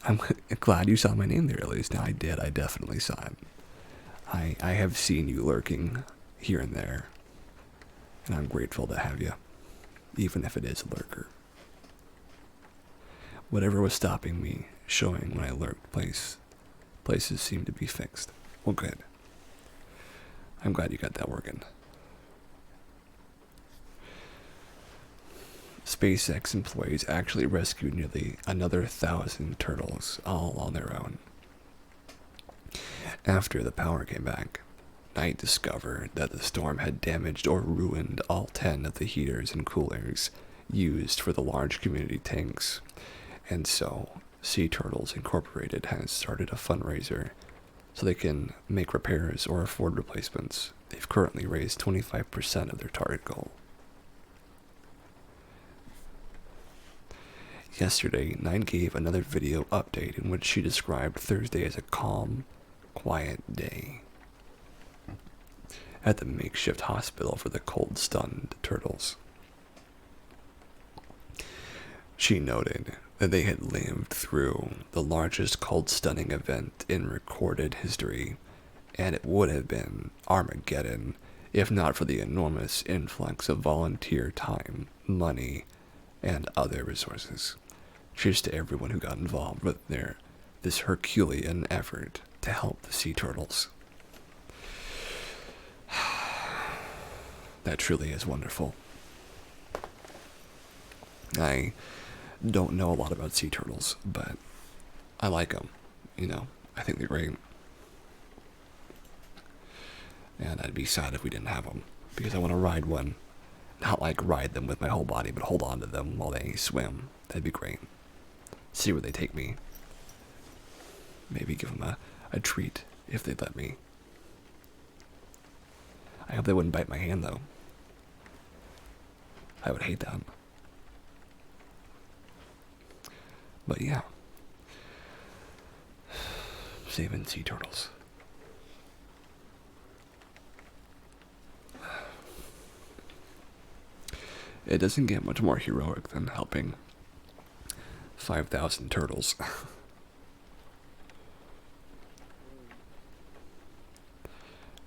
Speaker 1: I'm glad you saw my name there, at least. Now, I did. I definitely saw it. I have seen you lurking here and there, and I'm grateful to have you. even if it is a lurker. Whatever was stopping me showing when I lurked places seem to be fixed. Well, good. I'm glad you got that working. SpaceX employees actually rescued nearly another 1,000 turtles all on their own. After the power came back, Knight discovered that the storm had damaged or ruined all 10 of the heaters and coolers used for the large community tanks, and so Sea Turtles Incorporated has started a fundraiser so they can make repairs or afford replacements. They've currently raised 25% of their target goal. Yesterday, Knight gave another video update in which she described Thursday as a calm, quiet day at the makeshift hospital for the cold-stunned turtles. She noted that they had lived through the largest cold-stunning event in recorded history, and it would have been Armageddon if not for the enormous influx of volunteer time, money, and other resources. Cheers to everyone who got involved with this Herculean effort to help the sea turtles. That truly is wonderful. I don't know a lot about sea turtles, but I like them. I think they're great. And I'd be sad if we didn't have them, because I want to ride one. Not like ride them with my whole body, but hold on to them while they swim. That'd be great. See where they take me. Maybe give them a treat if they'd let me. I hope they wouldn't bite my hand, though. I would hate that. But yeah. Saving sea turtles. It doesn't get much more heroic than helping 5,000 turtles.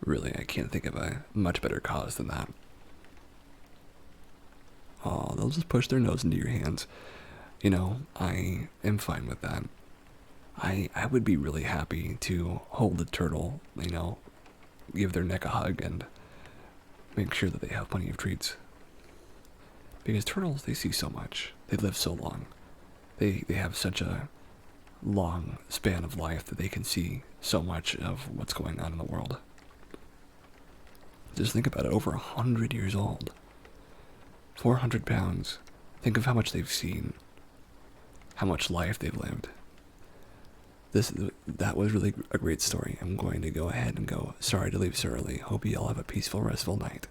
Speaker 1: Really, I can't think of a much better cause than that. Oh, they'll just push their nose into your hands. I am fine with that. I would be really happy to hold a turtle, give their neck a hug and make sure that they have plenty of treats. Because turtles, they see so much. They live so long. They have such a long span of life that they can see so much of what's going on in the world. Just think about it, over 100 years old. 400 pounds. Think of how much they've seen. How much life they've lived. That was really a great story. I'm going to go ahead and go. Sorry to leave so early. Hope you all have a peaceful, restful night.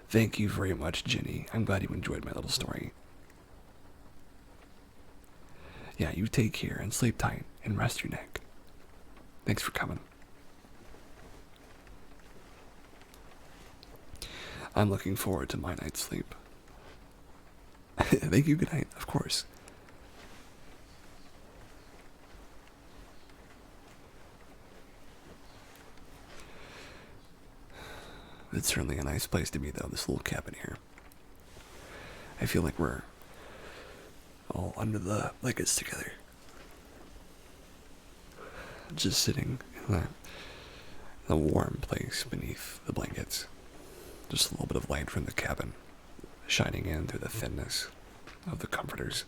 Speaker 1: Thank you very much, Ginny. I'm glad you enjoyed my little story. Yeah, you take care and sleep tight and rest your neck. Thanks for coming. I'm looking forward to my night's sleep. Thank you, good night, of course. It's certainly a nice place to be, though, this little cabin here. I feel like we're all under the blankets together. Just sitting in a warm place beneath the blankets. Just a little bit of light from the cabin shining in through the thinness of the comforters.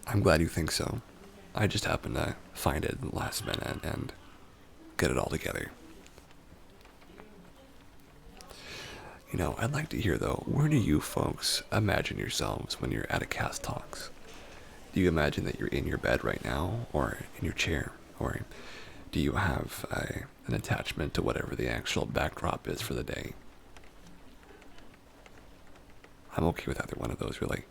Speaker 1: I'm glad you think so. I just happened to find it in the last minute and get it all together. I'd like to hear, though, where do you folks imagine yourselves when you're at a Cast Talks? Do you imagine that you're in your bed right now, or in your chair, or do you have an attachment to whatever the actual backdrop is for the day? I'm okay with either one of those, really.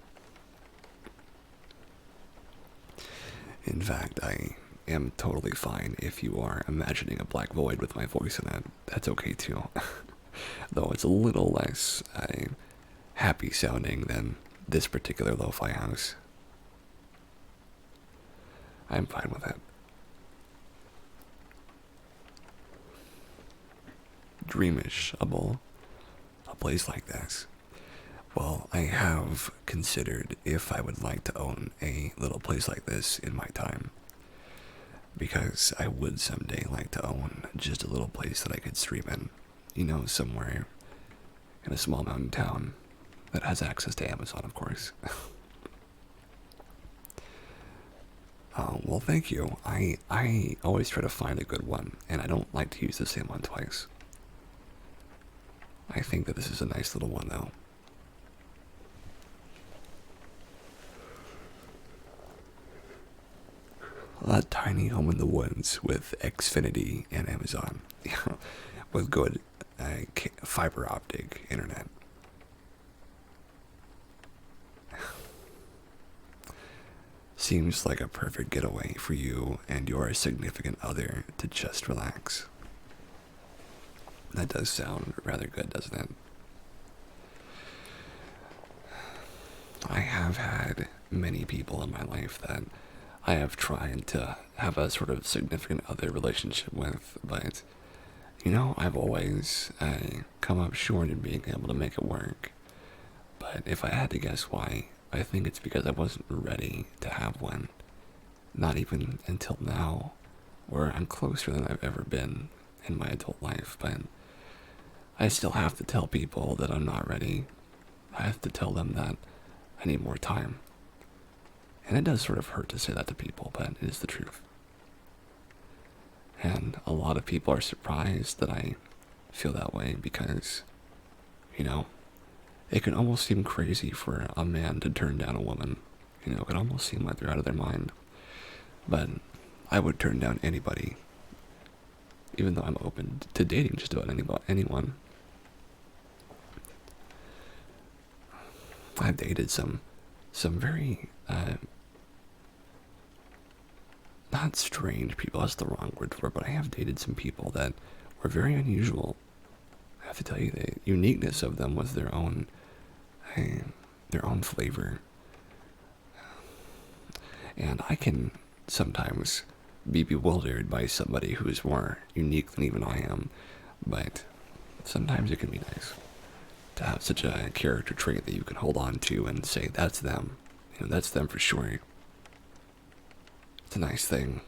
Speaker 1: In fact, I am totally fine if you are imagining a black void with my voice in it. That's okay, too. Though it's a little less happy sounding than this particular lo-fi house. I'm fine with it. Dreamish, a place like this. Well, I have considered if I would like to own a little place like this in my time. Because I would someday like to own just a little place that I could stream in. You know, somewhere in a small mountain town that has access to Amazon, of course. Well, thank you. I always try to find a good one, and I don't like to use the same one twice. I think that this is a nice little one, though. A tiny home in the woods with Xfinity and Amazon. With good fiber optic internet. Seems like a perfect getaway for you and your significant other to just relax. That does sound rather good, doesn't it? I have had many people in my life that I have tried to have a sort of significant other relationship with, but, you know, I've always come up short in being able to make it work. But if I had to guess why, I think it's because I wasn't ready to have one. Not even until now, where I'm closer than I've ever been in my adult life, but I still have to tell people that I'm not ready. I have to tell them that I need more time. And it does sort of hurt to say that to people, but it is the truth. And a lot of people are surprised that I feel that way because, you know, it can almost seem crazy for a man to turn down a woman. You know, it can almost seem like they're out of their mind. But I would turn down anybody, even though I'm open to dating just about anyone. I've dated some very, not strange people, that's the wrong word for it, but I have dated some people that were very unusual. I have to tell you, the uniqueness of them was their own flavor. And I can sometimes be bewildered by somebody who is more unique than even I am, but sometimes it can be nice to have such a character trait that you can hold on to and say, that's them. You know, that's them for sure. It's a nice thing.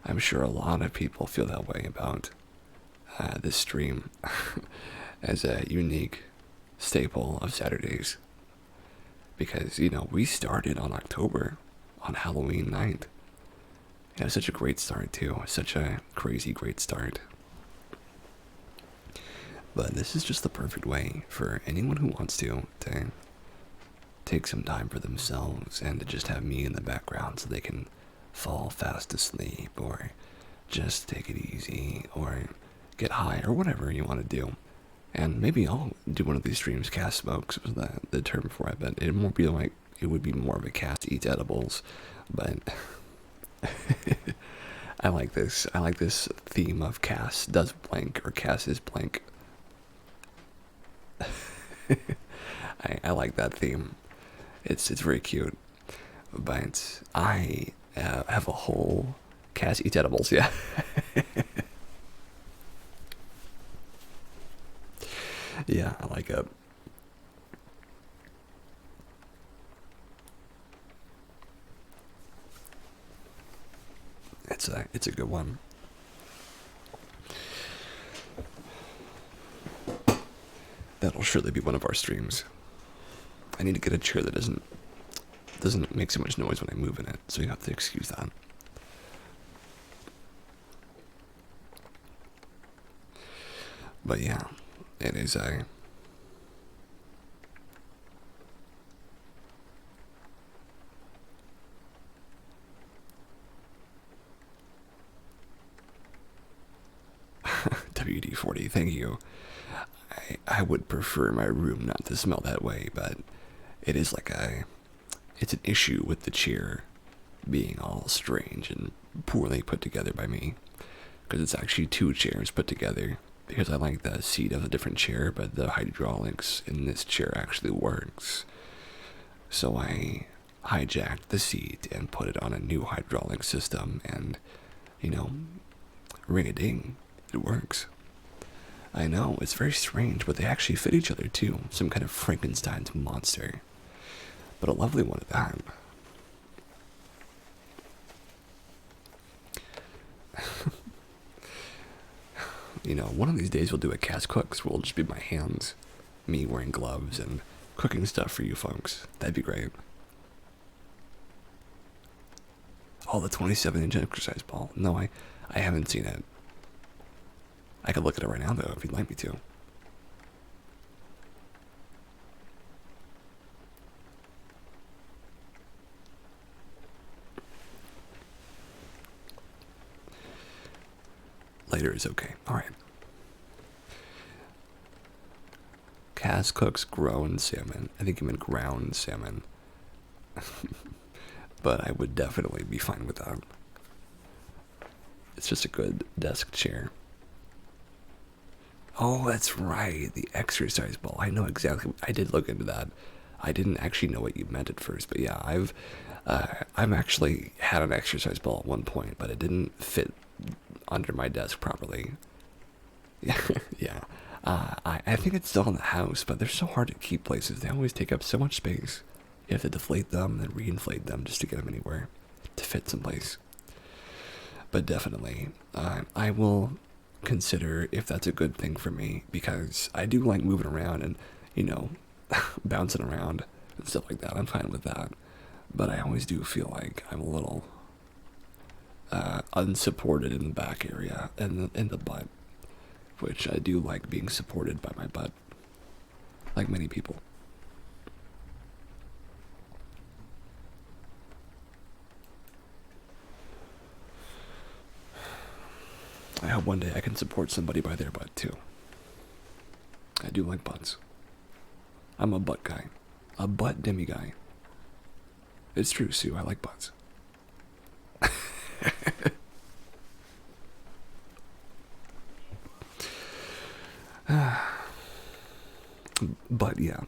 Speaker 1: I'm sure a lot of people feel that way about this stream as a unique staple of Saturdays. Because, you know, we started on October, on Halloween night. It was such a great start, too. Such a crazy great start. But this is just the perfect way for anyone who wants to take some time for themselves and to just have me in the background so they can fall fast asleep or just take it easy or get high or whatever you want to do. And maybe I'll do one of these streams. Cass smokes was the term for it, but it would be more of a Cass eats edibles. But I like this. I like this theme of Cass does blank or Cass is blank. I like that theme. It's very cute. But I have a whole Cass eats edibles. Yeah. Yeah, I like it. It's a good one. That'll surely be one of our streams. I need to get a chair that doesn't make so much noise when I move in it, so you have to excuse that. But yeah, it is a WD-40, thank you. I would prefer my room not to smell that way, but it is it's an issue with the chair being all strange and poorly put together by me. Because it's actually two chairs put together. Because I like the seat of a different chair, but the hydraulics in this chair actually works. So I hijacked the seat and put it on a new hydraulic system, and, you know, ring-a-ding, it works. I know, it's very strange, but they actually fit each other too. Some kind of Frankenstein's monster. But a lovely one at that. You know, one of these days we'll do a Cast Cooks where it'll just be my hands, me wearing gloves and cooking stuff for you folks. That'd be great. Oh, the 27-inch exercise ball. No, I haven't seen it. I could look at it right now, though, if you'd like me to. Later is okay. Alright. Cass cooks grown salmon. I think you meant ground salmon. But I would definitely be fine with that. It's just a good desk chair. Oh, that's right. The exercise ball. I know exactly. I did look into that. I didn't actually know what you meant at first, but yeah, I've actually had an exercise ball at one point, but it didn't fit under my desk properly. Yeah, yeah. I think it's still in the house, but they're so hard to keep places. They always take up so much space. You have to deflate them and then reinflate them just to get them anywhere to fit someplace. But definitely, I will consider if that's a good thing for me, because I do like moving around and, you know, bouncing around and stuff like that. I'm fine with that. But I always do feel like I'm a little unsupported in the back area and in the butt, which I do like being supported by my butt, like many people. I hope one day I can support somebody by their butt too. I do like butts. I'm a butt guy. A butt demi guy. It's true, Sue, I like butts. But yeah,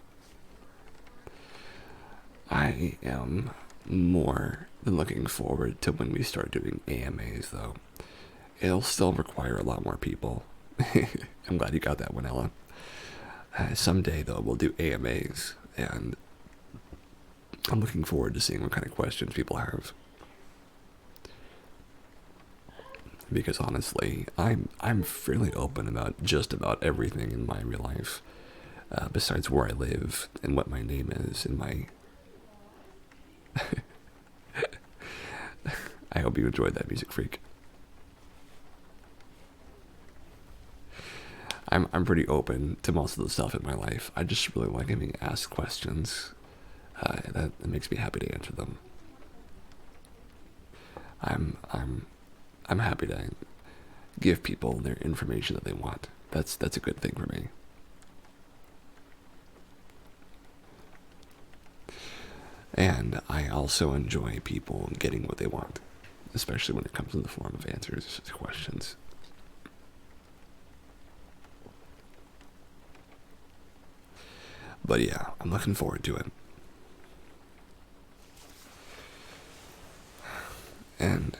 Speaker 1: I am more than looking forward to when we start doing AMAs, though. It'll still require a lot more people. I'm glad you got that one, Ella. Someday, though, we'll do AMAs, and I'm looking forward to seeing what kind of questions people have. Because honestly, I'm fairly open about just about everything in my real life, besides where I live and what my name is and my. I hope you enjoyed that, Music Freak. I'm pretty open to most of the stuff in my life. I just really like being asked questions. That makes me happy to answer them. I'm happy to give people their information that they want. That's a good thing for me. And I also enjoy people getting what they want, especially when it comes in the form of answers to questions. But yeah, I'm looking forward to it. And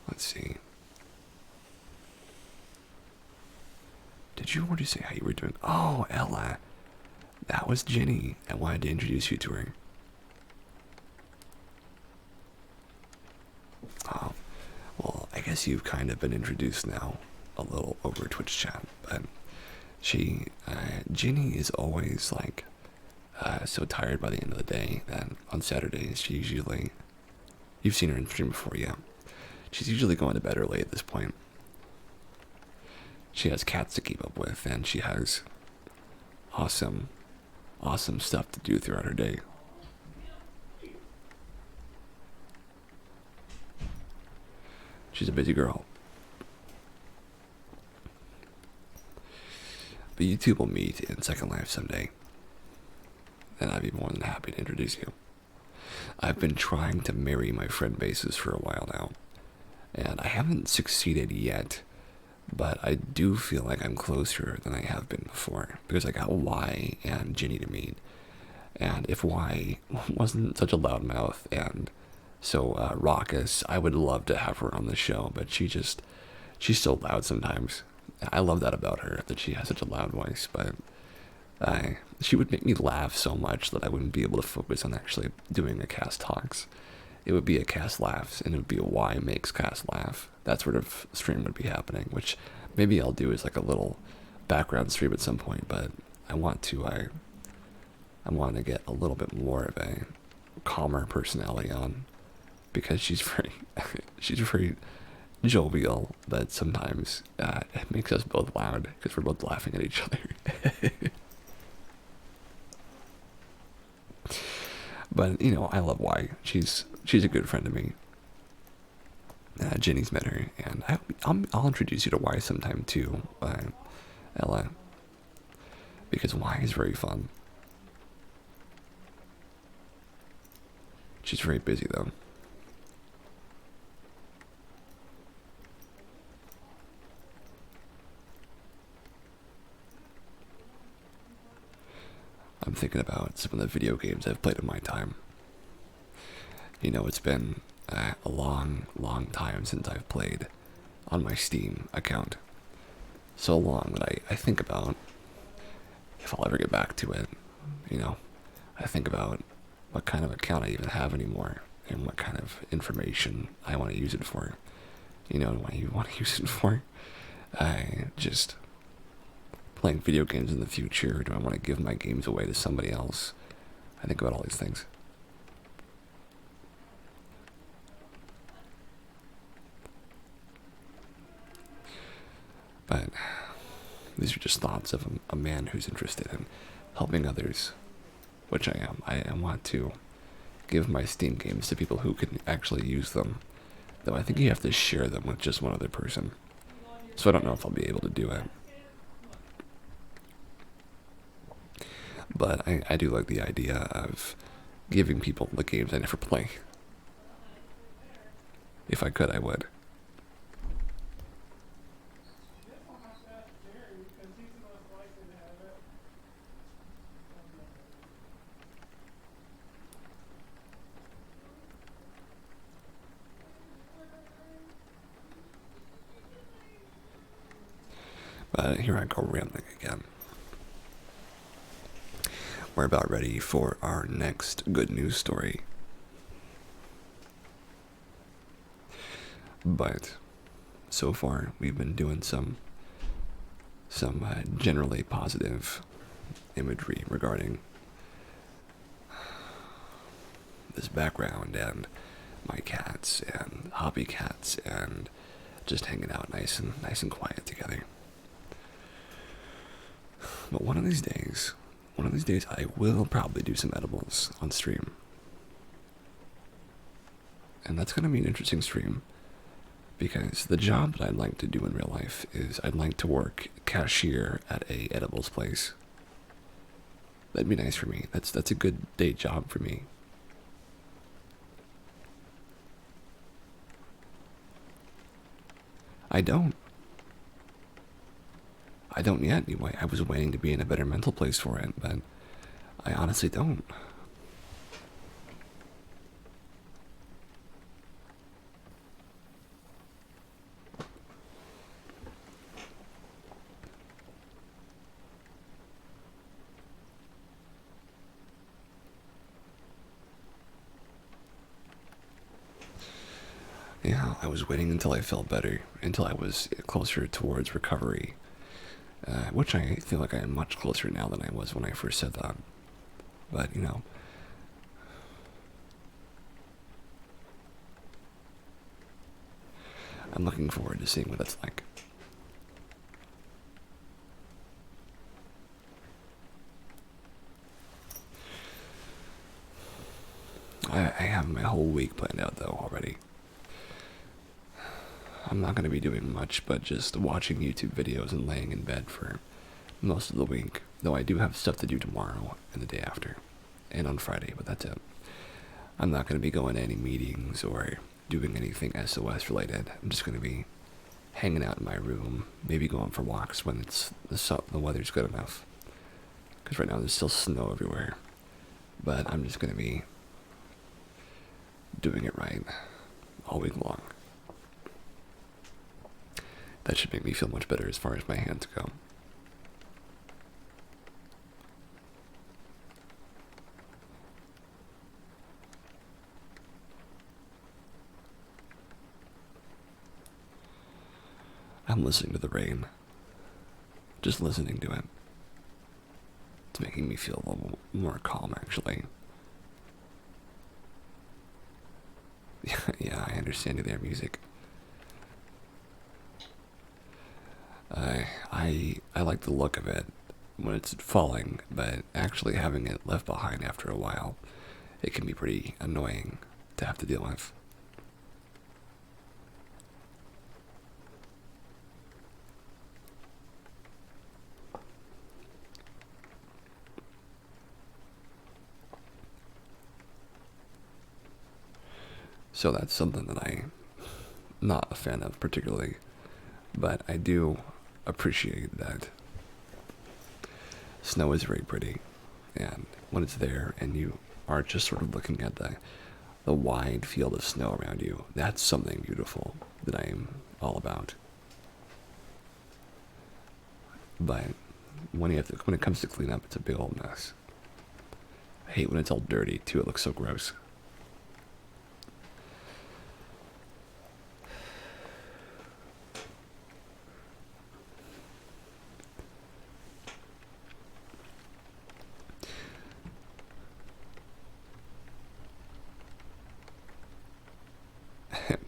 Speaker 1: let's see. Did you already say how you were doing? Oh, Ella. That was Jenny. I wanted to introduce you to her. Oh, well, I guess you've kind of been introduced now a little over Twitch chat, but Jenny is always like so tired by the end of the day that on Saturdays she's usually, you've seen her in stream before, yeah. She's usually going to bed early at this point. She has cats to keep up with, and she has awesome stuff to do throughout her day. She's a busy girl. But you two will meet in Second Life someday, and I'd be more than happy to introduce you. I've been trying to marry my friend Bases for a while now, and I haven't succeeded yet, but I do feel like I'm closer than I have been before, because I got Y and Ginny to meet, and if Y wasn't such a loudmouth and so raucous, I would love to have her on the show, but she's so loud sometimes. I love that about her, that she has such a loud voice, but she would make me laugh so much that I wouldn't be able to focus on actually doing a cast talks. It would be a cast laughs, and it would be a why makes cast laugh. That sort of stream would be happening, which maybe I'll do as like a little background stream at some point, but I want to get a little bit more of a calmer personality on, because she's very she's very jovial, but sometimes it makes us both loud because we're both laughing at each other. But you know, I love Y. She's a good friend to me. Jenny's met her, and I'll introduce you to Y sometime too, Ella, because Y is very fun. She's very busy though. I'm thinking about some of the video games I've played in my time. You know, it's been a long, long time since I've played on my Steam account. So long that I think about if I'll ever get back to it. You know, I think about what kind of account I even have anymore and what kind of information I want to use it for. You know, what you want to use it for. I just playing video games in the future. Do I want to give my games away to somebody else? I think about all these things. But these are just thoughts of a man who's interested in helping others, which I am. I want to give my Steam games to people who can actually use them, though I think you have to share them with just one other person. So I don't know if I'll be able to do it. But I do like the idea of giving people the games I never play. If I could, I would. But here I go rambling again. We're about ready for our next good news story. But so far, we've been doing some generally positive imagery regarding this background and my cats and hobby cats and just hanging out nice and quiet together. But one of these days I will probably do some edibles on stream. And that's going to be an interesting stream, because the job that I'd like to do in real life is I'd like to work cashier at a edibles place. That'd be nice for me. That's a good day job for me. I don't yet, anyway. I was waiting to be in a better mental place for it, but I honestly don't. Yeah, I was waiting until I felt better, until I was closer towards recovery. Which I feel like I am much closer now than I was when I first said that. But, you know, I'm looking forward to seeing what that's like. I have my whole week planned out, though, already. I'm not going to be doing much but just watching YouTube videos and laying in bed for most of the week, though I do have stuff to do tomorrow and the day after, and on Friday, but that's it. I'm not going to be going to any meetings or doing anything SOS related. I'm just going to be hanging out in my room, maybe going for walks when the weather's good enough, because right now there's still snow everywhere, but I'm just going to be doing it right all week long. That should make me feel much better as far as my hands go. I'm listening to the rain. Just listening to it. It's making me feel a little more calm, actually. Yeah, I understand their music. I like the look of it when it's falling, but actually having it left behind after a while, it can be pretty annoying to have to deal with. So that's something that I'm not a fan of particularly, but I do appreciate that snow is very pretty, and when it's there and you are just sort of looking at the wide field of snow around you, that's something beautiful that I am all about. But when it comes to clean up, it's a big old mess. I hate when it's all dirty too. It looks so gross.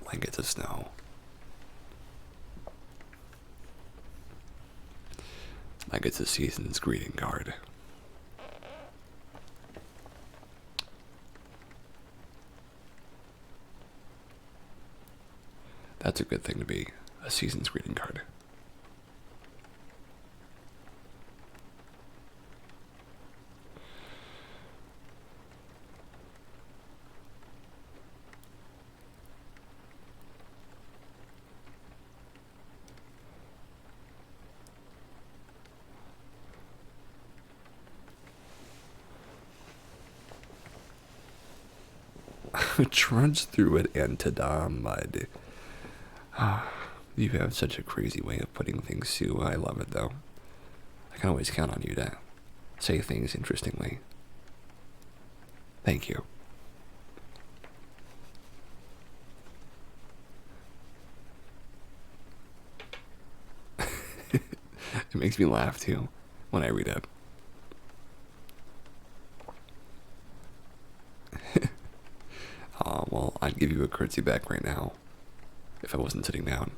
Speaker 1: Blankets of snow. Like it's a season's greeting card. That's a good thing to be, a season's greeting card. Trudge through it and ta-da, mud. You have such a crazy way of putting things, Sue. I love it, though. I can always count on you to say things interestingly. Thank you. It makes me laugh, too, when I read it. Well, I'd give you a curtsy back right now if I wasn't sitting down.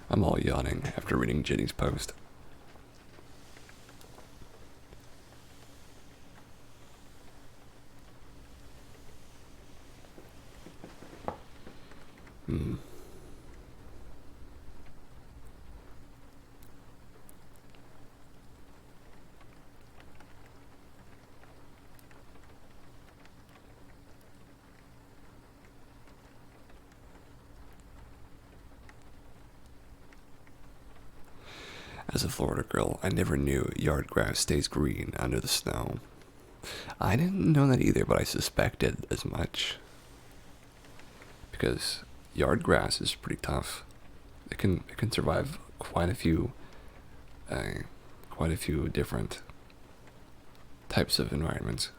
Speaker 1: I'm all yawning after reading Jenny's post. Hmm. As a Florida girl, I never knew yard grass stays green under the snow. I didn't know that either, but I suspected as much. Because yard grass is pretty tough. It can survive quite a few different types of environments.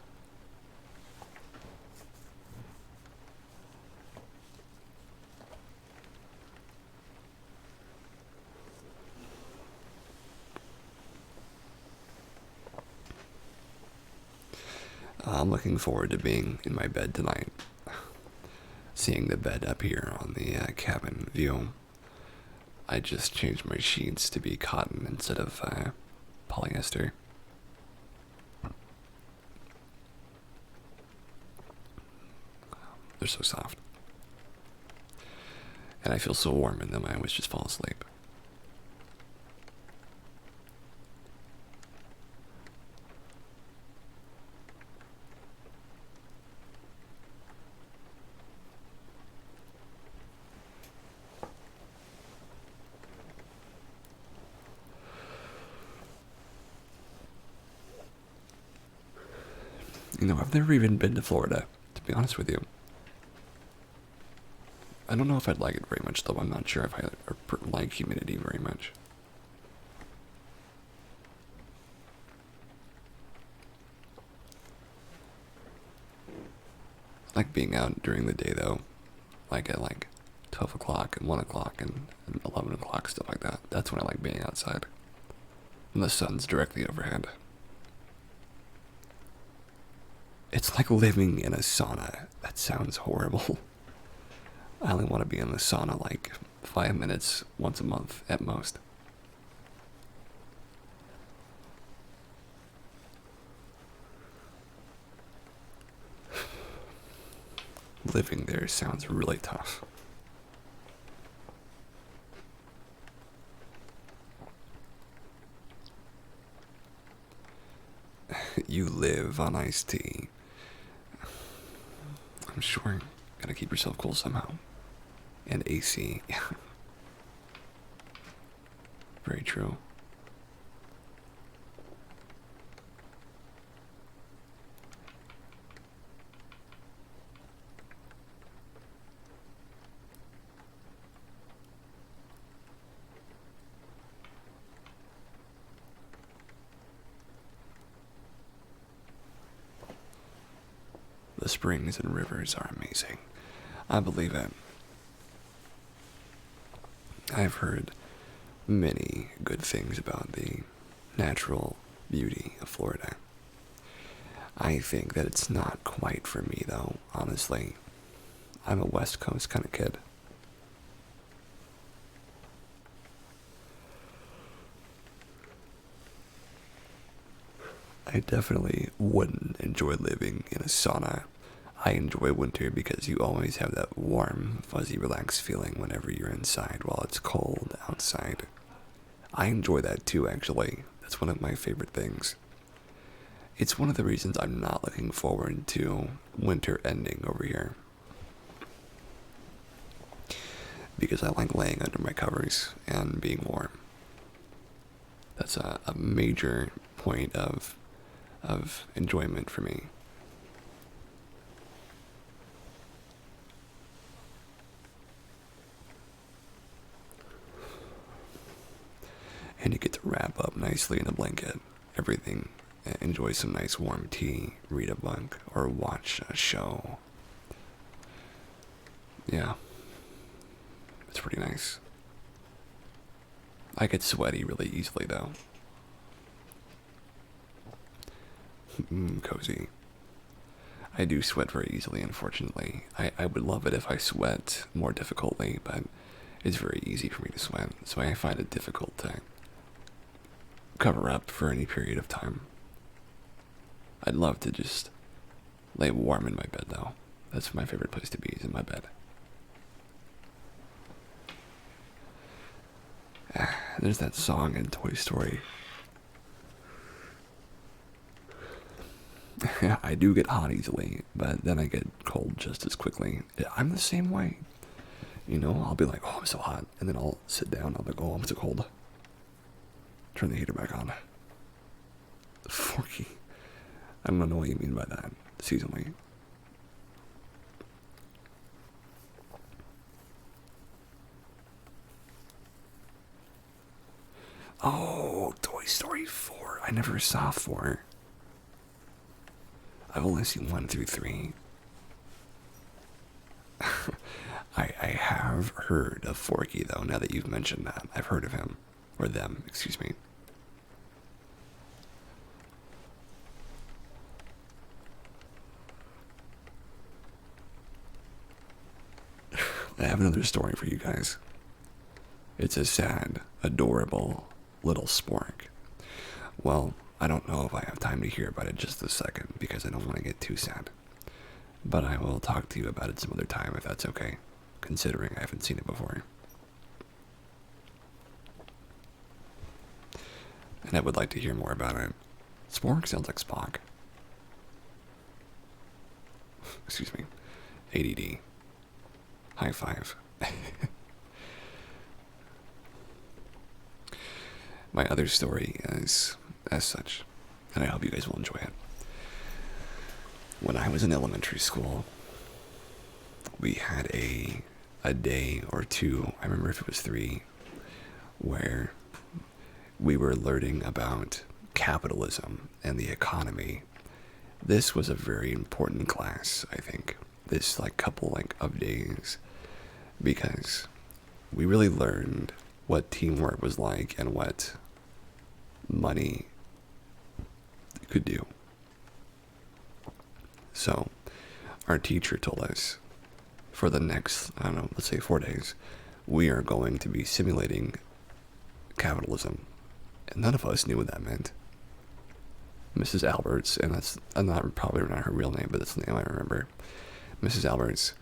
Speaker 1: I'm looking forward to being in my bed tonight, seeing the bed up here on the cabin view. I just changed my sheets to be cotton instead of polyester. They're so soft. And I feel so warm in them, I always just fall asleep. I've never even been to Florida, to be honest with you. I don't know if I'd like it very much, though. I'm not sure if I like humidity very much. I like being out during the day, though. Like at 12 o'clock and 1 o'clock and 11 o'clock, stuff like that. That's when I like being outside. And the sun's directly overhead. It's like living in a sauna. That sounds horrible. I only want to be in the sauna like 5 minutes once a month at most. Living there sounds really tough. You live on iced tea. I'm sure. Gotta keep yourself cool somehow. And AC. Very true. The springs and rivers are amazing. I believe it. I've heard many good things about the natural beauty of Florida. I think that it's not quite for me, though, honestly. I'm a West Coast kind of kid. I definitely wouldn't enjoy living in a sauna. I enjoy winter because you always have that warm, fuzzy, relaxed feeling whenever you're inside while it's cold outside. I enjoy that too, actually. That's one of my favorite things. It's one of the reasons I'm not looking forward to winter ending over here. Because I like laying under my covers and being warm. That's a major point of enjoyment for me. And you get to wrap up nicely in a blanket. Everything. Enjoy some nice warm tea, read a book, or watch a show. Yeah. It's pretty nice. I get sweaty really easily, though. Cozy. I do sweat very easily, unfortunately. I would love it if I sweat more difficultly, but it's very easy for me to sweat, so I find it difficult to cover up for any period of time. I'd love to just lay warm in my bed, though. That's my favorite place to be, is in my bed. There's that song in Toy Story. I do get hot easily, but then I get cold just as quickly. I'm the same way. I'll be like, oh, I'm so hot. And then I'll sit down, I'll be like, oh, I'm so cold. Turn the heater back on. Forky. I don't know what you mean by that, seasonally. Oh, Toy Story 4. I never saw 4. I've only seen 1 through 3. I have heard of Forky, though, now that you've mentioned that. I've heard of him. Or them, excuse me. I have another story for you guys. It's a sad, adorable little spork. Well, I don't know if I have time to hear about it just this second because I don't want to get too sad. But I will talk to you about it some other time if that's okay, considering I haven't seen it before. And I would like to hear more about it. Spork sounds like Spock. Excuse me. ADD. High five. My other story is as such, and I hope you guys will enjoy it. When I was in elementary school, we had a day or two, I remember if it was three, where we were learning about capitalism and the economy. This was a very important class, I think. This like couple of days, because we really learned what teamwork was like and what money could do. So, our teacher told us for the next, I don't know, let's say 4 days, we are going to be simulating capitalism. And none of us knew what that meant. Mrs. Alberts, and that's not probably not her real name, but that's the name I remember. Mrs. Alberts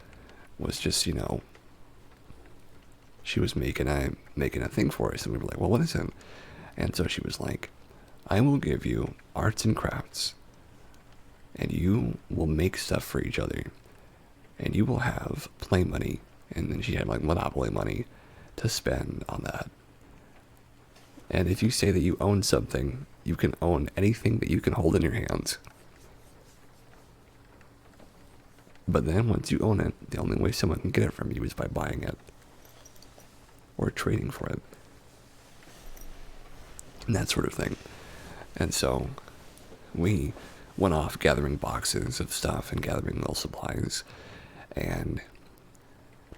Speaker 1: was just, she was making a thing for us, and we were like, well, what is it? And so she was like, I will give you arts and crafts, and you will make stuff for each other, and you will have play money. And then she had like Monopoly money to spend on that. And if you say that you own something, you can own anything that you can hold in your hands. But then once you own it, the only way someone can get it from you is by buying it or trading for it. And that sort of thing. And so we went off gathering boxes of stuff and gathering little supplies. And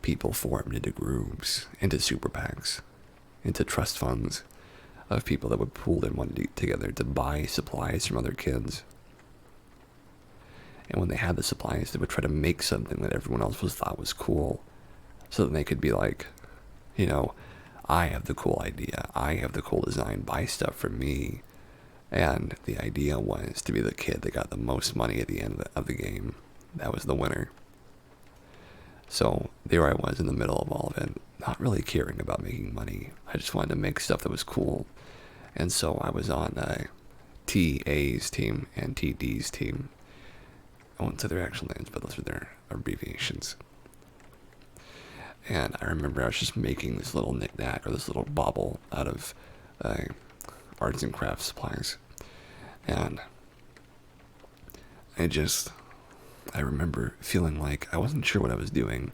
Speaker 1: people formed into groups, into super PACs, into trust funds of people that would pool their money together to buy supplies from other kids. And when they had the supplies, they would try to make something that everyone else thought was cool, so that they could be like, I have the cool idea, I have the cool design, buy stuff from me. And the idea was to be the kid that got the most money at the end of the game. That was the winner. So there I was in the middle of all of it, not really caring about making money. I just wanted to make stuff that was cool. And so I was on TA's team and TD's team. I won't say their actual names, but those are their abbreviations. And I remember I was just making this little knick-knack or this little bauble out of arts and crafts supplies. And I remember feeling like I wasn't sure what I was doing,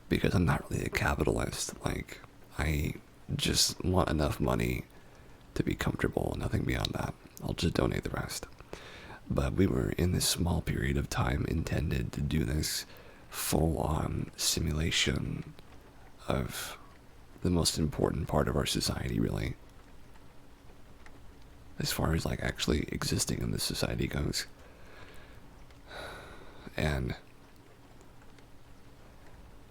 Speaker 1: because I'm not really a capitalist. Like, I just want enough money to be comfortable, nothing beyond that. I'll just donate the rest. But we were in this small period of time intended to do this full-on simulation of the most important part of our society, really. As far as like actually existing in this society goes. And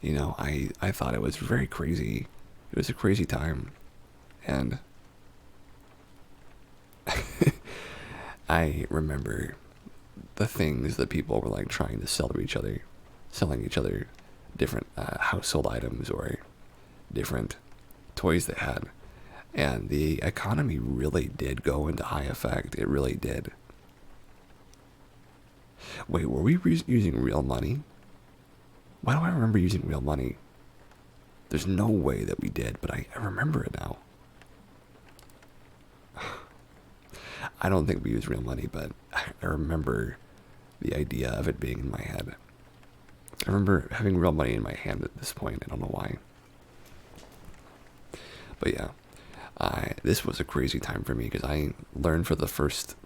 Speaker 1: I thought it was very crazy. It was a crazy time. And I remember the things that people were like trying to sell to each other, selling each other different household items or different toys they had. And the economy really did go into high effect. It really did. Wait, were we using real money? Why do I remember using real money? There's no way that we did, but I remember it now. I don't think we used real money, but I remember the idea of it being in my head. I remember having real money in my hand at this point. I don't know why. But yeah, this was a crazy time for me because I learned for the first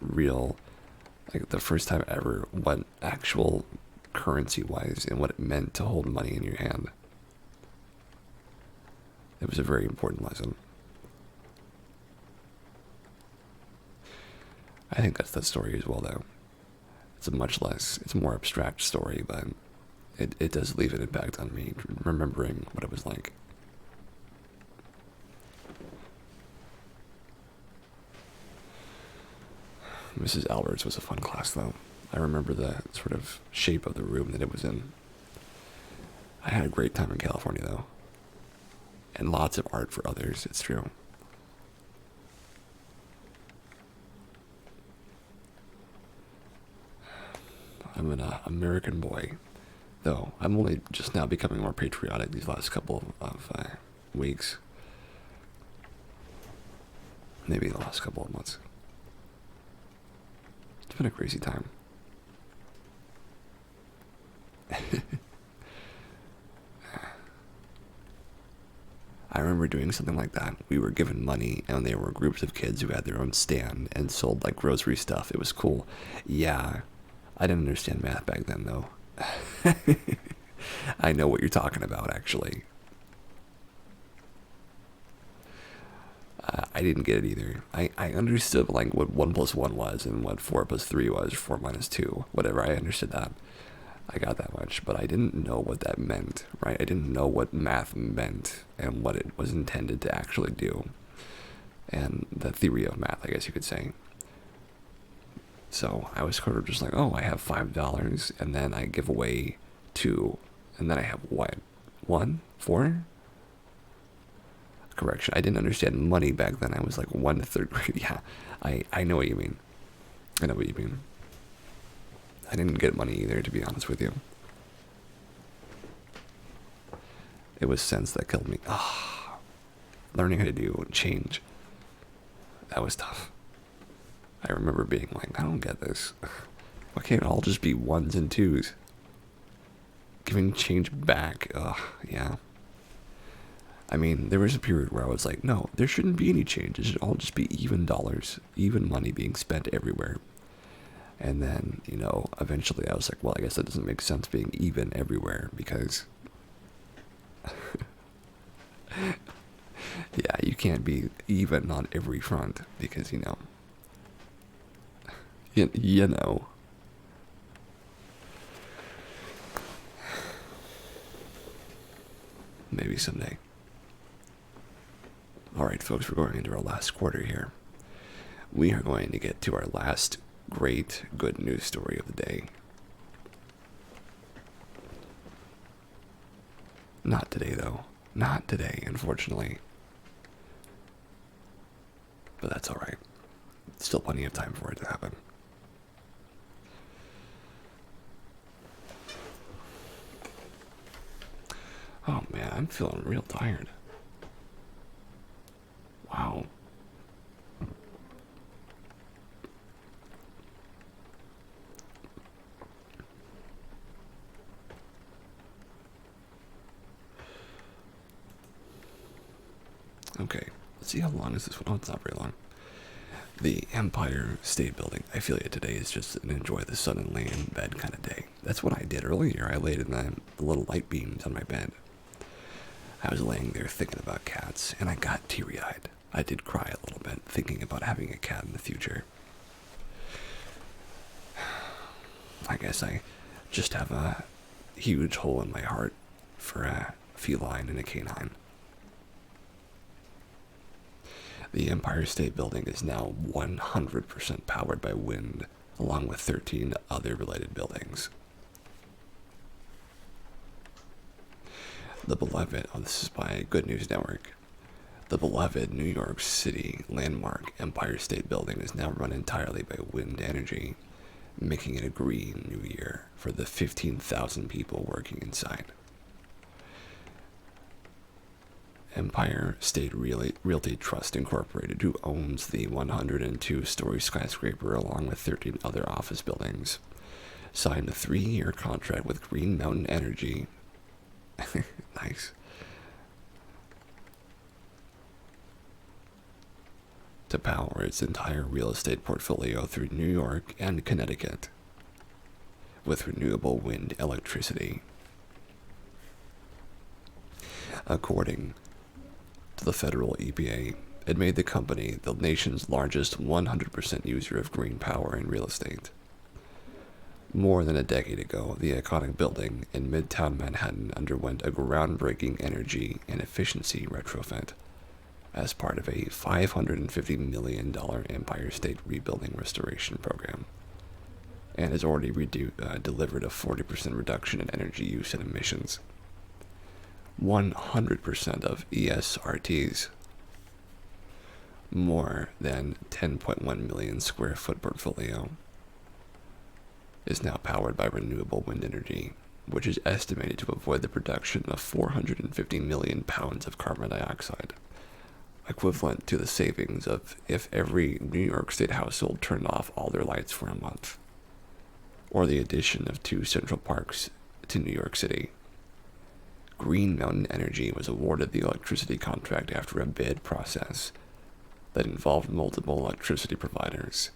Speaker 1: time ever what actual currency was and what it meant to hold money in your hand. It was a very important lesson. I think that's that story as well, though. It's it's a more abstract story, but it does leave an impact on me, remembering what it was like. Mrs. Alberts was a fun class, though. I remember the sort of shape of the room that it was in. I had a great time in California, though. And lots of art for others, it's true. I'm an American boy, though I'm only just now becoming more patriotic these last couple of weeks. Maybe the last couple of months. It's been a crazy time. I remember doing something like that. We were given money, and there were groups of kids who had their own stand and sold like grocery stuff. It was cool. Yeah, I didn't understand math back then, though. I know what you're talking about, actually. I didn't get it either. I understood like what 1 plus 1 was and what 4 plus 3 was, 4 minus 2, whatever. I understood that. I got that much, but I didn't know what that meant, right? I didn't know what math meant and what it was intended to actually do. And the theory of math, I guess you could say. So I was sort of just like, oh, I have $5, and then I give away 2, and then I have what? 1? 4? Correction, I didn't understand money back then. I was like 1 to 3rd grade. Yeah, I know what you mean. I know what you mean. I didn't get money either, to be honest with you. It was sense that killed me. Ah, learning how to do change. That was tough. I remember being like, I don't get this. Why can't it all just be 1s and 2s? Giving change back. Ugh, yeah. I mean, there was a period where I was like, no, there shouldn't be any change. It should all just be even dollars, even money being spent everywhere. And then, eventually I was like, well, I guess that doesn't make sense being even everywhere because, yeah, you can't be even on every front because, you know. Maybe someday. All right, folks, we're going into our last quarter here. We are going to get to our last great good news story of the day. Not today, though. Not today, unfortunately. But that's all right. Still plenty of time for it to happen. Oh, man, I'm feeling real tired. Wow. Okay, let's see how long is this one. Oh, it's not very long. The Empire State Building. I feel it today is just an enjoy the sun and lay in bed kind of day. That's what I did earlier. I laid in the little light beams on my bed. I was laying there thinking about cats, and I got teary-eyed. I did cry a little bit, thinking about having a cat in the future. I guess I just have a huge hole in my heart for a feline and a canine. The Empire State Building is now 100% powered by wind, along with 13 other related buildings. The beloved, this is by Good News Network. The beloved New York City landmark Empire State Building is now run entirely by wind energy, making it a green new year for the 15,000 people working inside. Empire State Realty Trust Incorporated, who owns the 102-story skyscraper along with 13 other office buildings, signed a 3-year contract with Green Mountain Energy. Nice. To power its entire real estate portfolio through New York and Connecticut with renewable wind electricity. According to the federal EPA, it made the company the nation's largest 100% user of green power in real estate. More than a decade ago, the iconic building in Midtown Manhattan underwent a groundbreaking energy and efficiency retrofit as part of a $550 million Empire State Rebuilding Restoration Program, and has already delivered a 40% reduction in energy use and emissions. 100% of ESRT's more than 10.1 million square foot portfolio is now powered by renewable wind energy, which is estimated to avoid the production of 450 million pounds of carbon dioxide, equivalent to the savings of if every New York State household turned off all their lights for a month, or the addition of 2 Central Park's to New York City. Green Mountain Energy was awarded the electricity contract after a bid process that involved multiple electricity providers,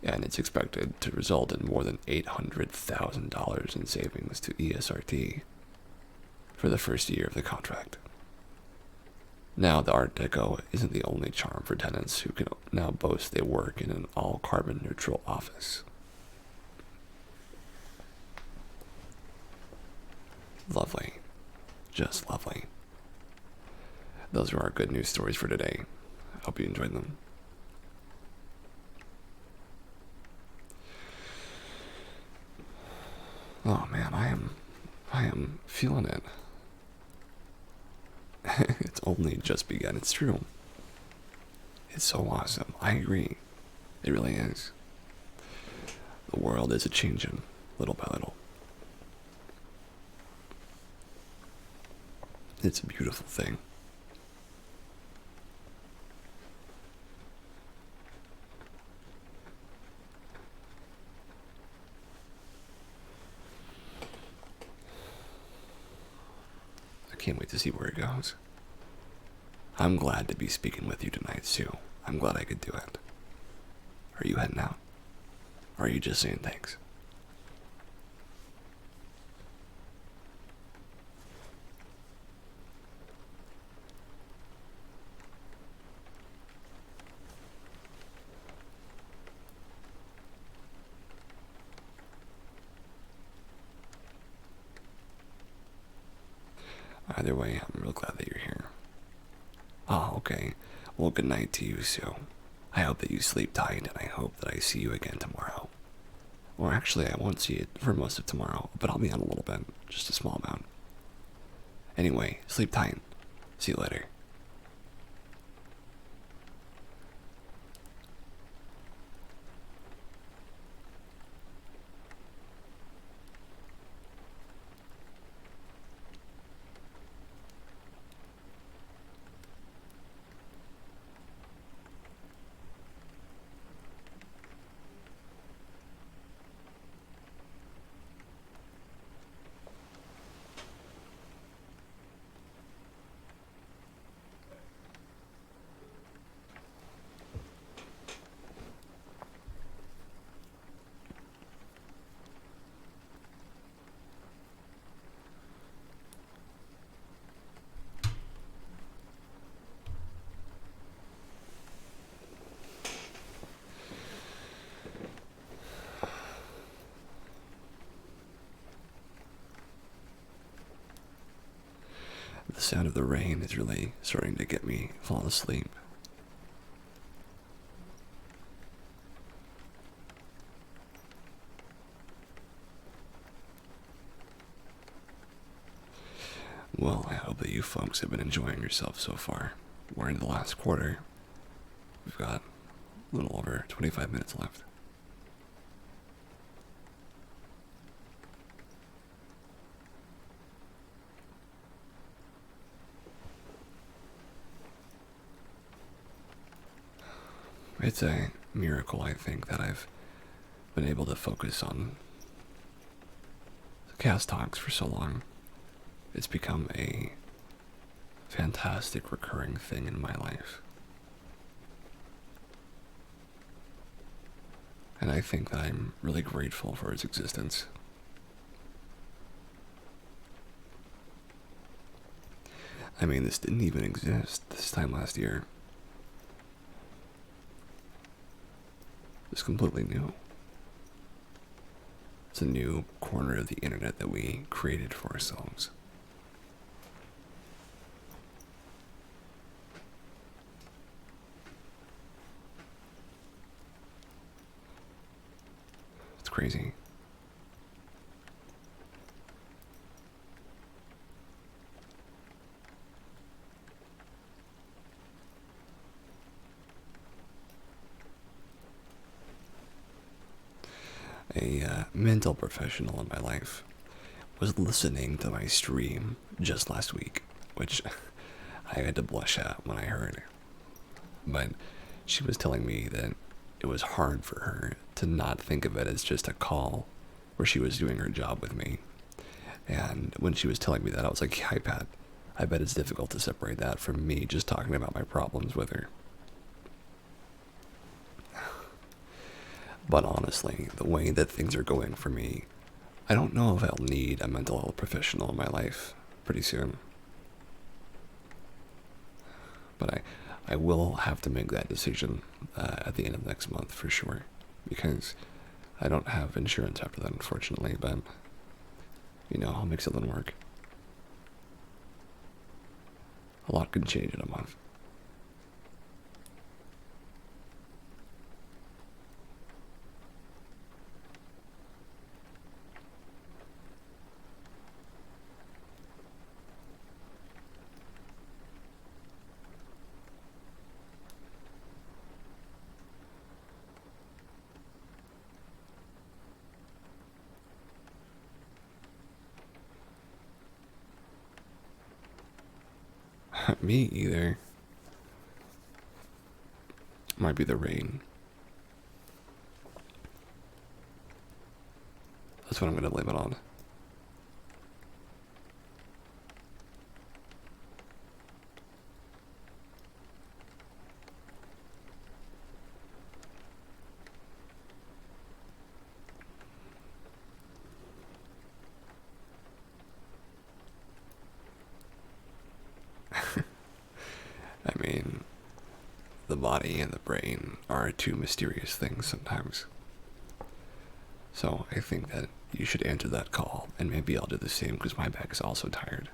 Speaker 1: and it's expected to result in more than $800,000 in savings to ESRT for the first year of the contract. Now, the Art Deco isn't the only charm for tenants who can now boast they work in an all-carbon neutral office. Lovely. Just lovely. Those are our good news stories for today. I hope you enjoyed them. Oh man, I am feeling it. It's only just begun. It's true. It's so awesome. I agree. It really is. The world is a changing, little by little. It's a beautiful thing. I can't wait to see where it goes. I'm glad to be speaking with you tonight, Sue. I'm glad I could do it. Are you heading out? Or are you just saying thanks? Either way, I'm real glad that you're here. Oh, okay. Well, good night to you, Sue. I hope that you sleep tight, and I hope that I see you again tomorrow. Or actually, I won't see you for most of tomorrow, but I'll be on a little bit, just a small amount. Anyway, sleep tight. See you later. The sound of the rain is really starting to get me fall asleep. Well, I hope that you folks have been enjoying yourself so far. We're in the last quarter. We've got a little over 25 minutes left. It's a miracle, I think, that I've been able to focus on Cast Talks for so long. It's become a fantastic recurring thing in my life. And I think that I'm really grateful for its existence. I mean, this didn't even exist this time last year. It's completely new. It's a new corner of the internet that we created for ourselves. It's crazy. A mental professional in my life was listening to my stream just last week, which I had to blush at when I heard. But she was telling me that it was hard for her to not think of it as just a call where she was doing her job with me, And when she was telling me that, I was like, yeah, I bet it's difficult to separate that from me just talking about my problems with her. But honestly, the way that things are going for me, I don't know if I'll need a mental health professional in my life pretty soon. But I will have to make that decision at the end of next month for sure. Because I don't have insurance after that, unfortunately, but, I'll make something work. A lot can change in a month. Me either. Might be the rain. That's what I'm gonna blame it on. I mean, the body and the brain are two mysterious things sometimes. So I think that you should answer that call, and maybe I'll do the same because my back is also tired.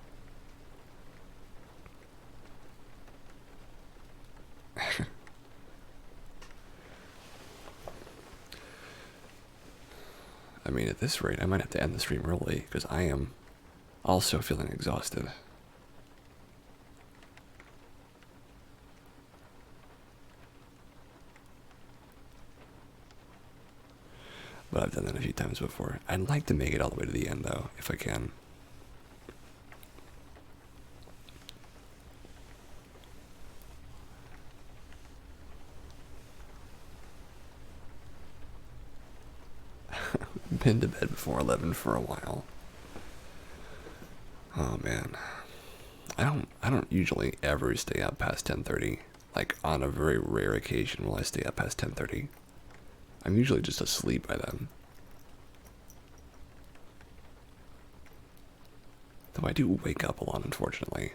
Speaker 1: I mean, at this rate, I might have to end the stream early because I am also feeling exhausted. But I've done that a few times before. I'd like to make it all the way to the end, though, if I can. Been to bed before 11 for a while. Oh man, I don't usually ever stay up past 10:30. Like on a very rare occasion will I stay up past 10:30. I'm usually just asleep by then. Though I do wake up a lot, unfortunately.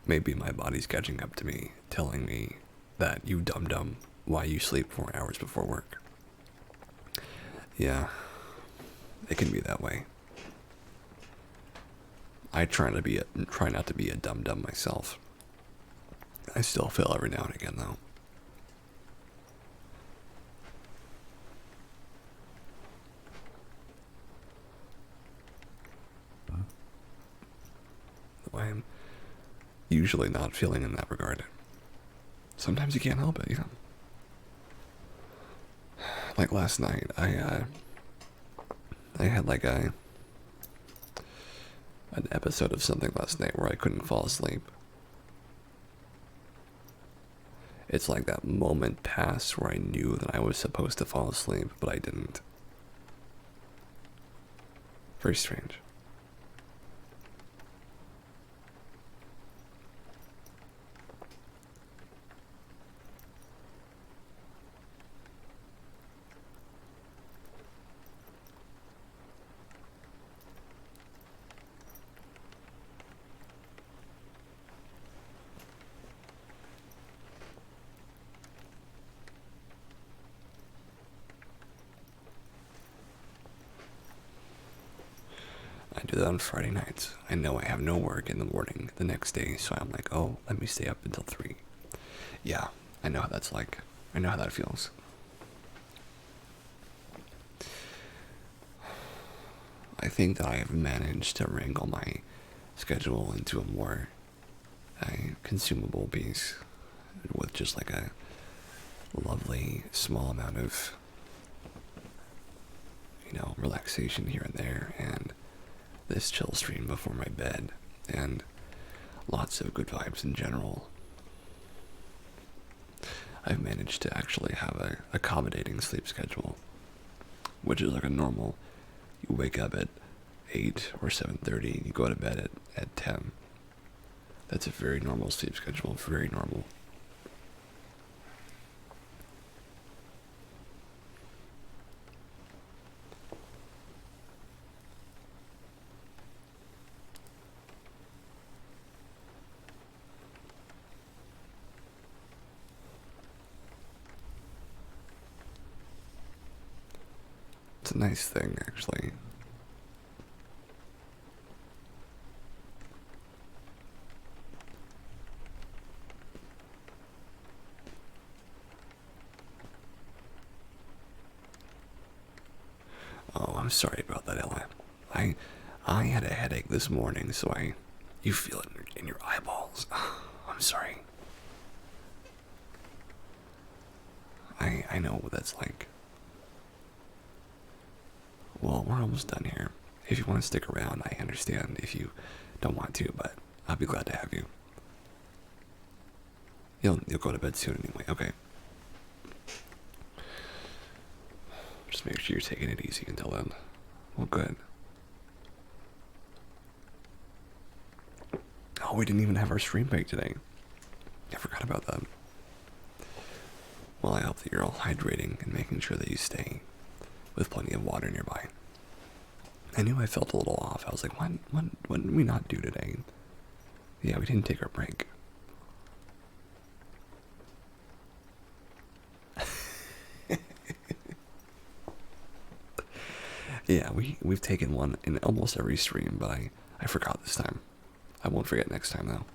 Speaker 1: Maybe my body's catching up to me, telling me that you dum-dum, why you sleep 4 hours before work. Yeah, it can be that way. I try not to be a dum-dum myself. I still fail every now and again, though. Though I am usually not feeling in that regard. Sometimes you can't help it, Like last night, I had like an episode of something last night where I couldn't fall asleep. It's like that moment passed where I knew that I was supposed to fall asleep, but I didn't. Very strange. I do that on Friday nights. I know I have no work in the morning the next day, so I'm like, oh, let me stay up until 3. Yeah, I know how that's like. I know how that feels. I think that I have managed to wrangle my schedule into a more consumable piece with just like lovely small amount of, relaxation here and there, and this chill stream before my bed, and lots of good vibes in general. I've managed to actually have a accommodating sleep schedule, which is like a normal. You wake up at 8 or 7:30, and you go to bed at 10. That's a very normal sleep schedule, very normal. It's a nice thing, actually. Oh, I'm sorry about that, Ella. I had a headache this morning, so you feel it in your eyeballs. I'm sorry. I know what that's like. Well, we're almost done here. If you want to stick around, I understand if you don't want to, but I'll be glad to have you. You'll go to bed soon anyway, okay? Just make sure you're taking it easy until then. Well, good. Oh, we didn't even have our stream break today. I forgot about that. Well, I hope that you're all hydrating and making sure that you stay with plenty of water nearby. I knew I felt a little off. I was like, what did we not do today? Yeah, we didn't take our break. Yeah, we've taken one in almost every stream, but I forgot this time. I won't forget next time, though.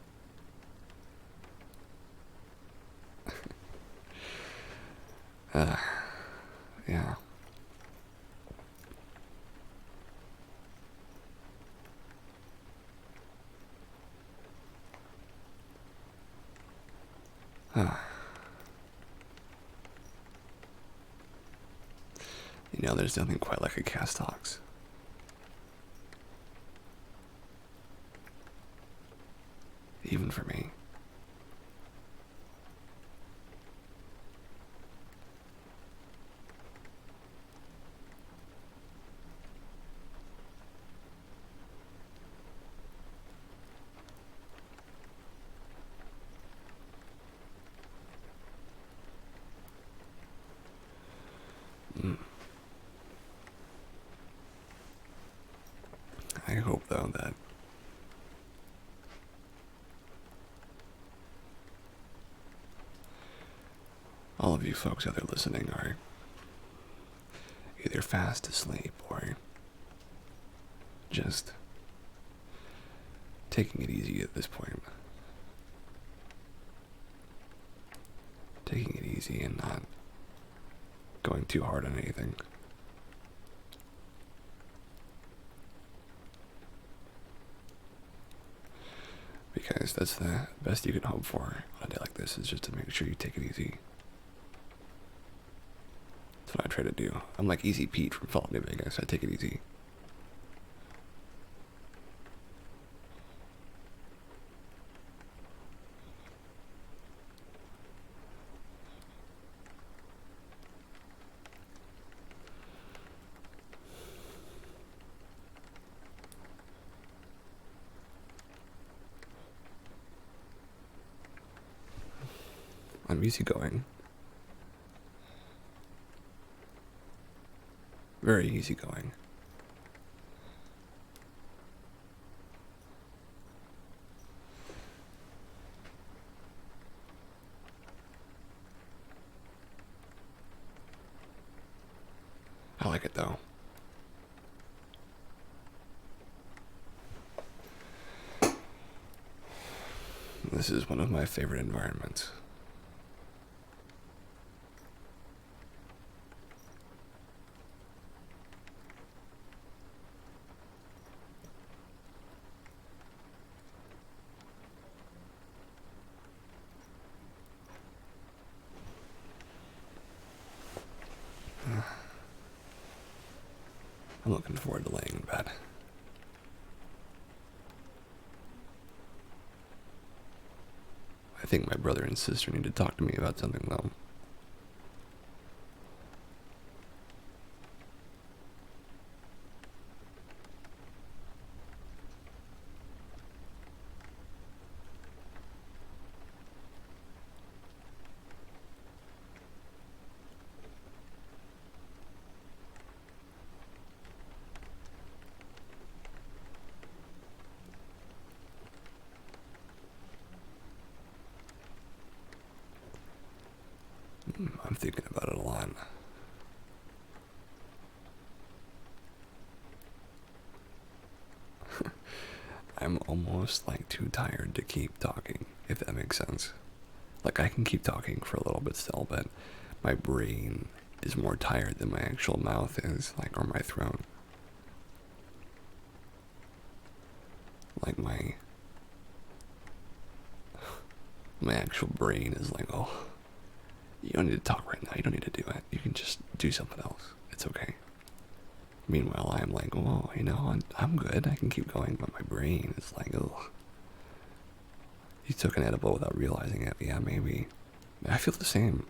Speaker 1: Yeah. There's nothing quite like a cast talks. Even for me. I hope, though, that all of you folks out there listening are either fast asleep or just taking it easy at this point. Taking it easy and not going too hard on anything. Because that's the best you can hope for on a day like this, is just to make sure you take it easy. That's what I try to do. I'm like Easy Pete from Fallout New Vegas. I take it easy. I'm easygoing. Very easygoing. I like it though. This is one of my favorite environments. I'm looking forward to laying in bed. I think my brother and sister need to talk to me about something, though. I'm thinking about it a lot. I'm almost like too tired to keep talking, if that makes sense. Like I can keep talking for a little bit still, but my brain is more tired than my actual mouth is, like, or my throat. Like my actual brain is like, oh, you don't need to talk right now. You don't need to do it. You can just do something else. It's okay. Meanwhile, I'm like, oh, I'm good. I can keep going, but my brain is like, oh. You took an edible without realizing it. Yeah, maybe. I feel the same.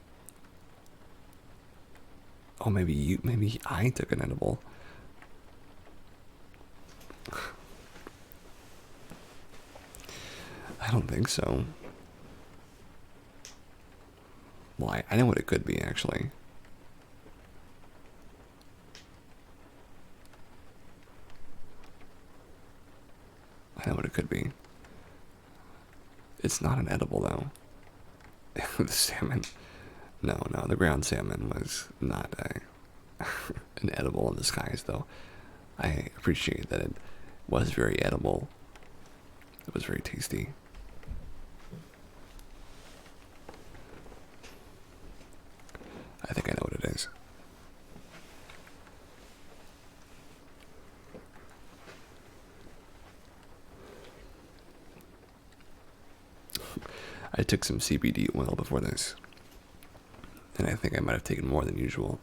Speaker 1: Oh, maybe I took an edible. I don't think so. Well, I know what it could be, actually. I know what it could be. It's not an edible, though. The salmon. No, the ground salmon was not an edible in disguise, though. I appreciate that it was very edible. It was very tasty. I think I know what it is. I took some CBD oil before this, and I think I might have taken more than usual,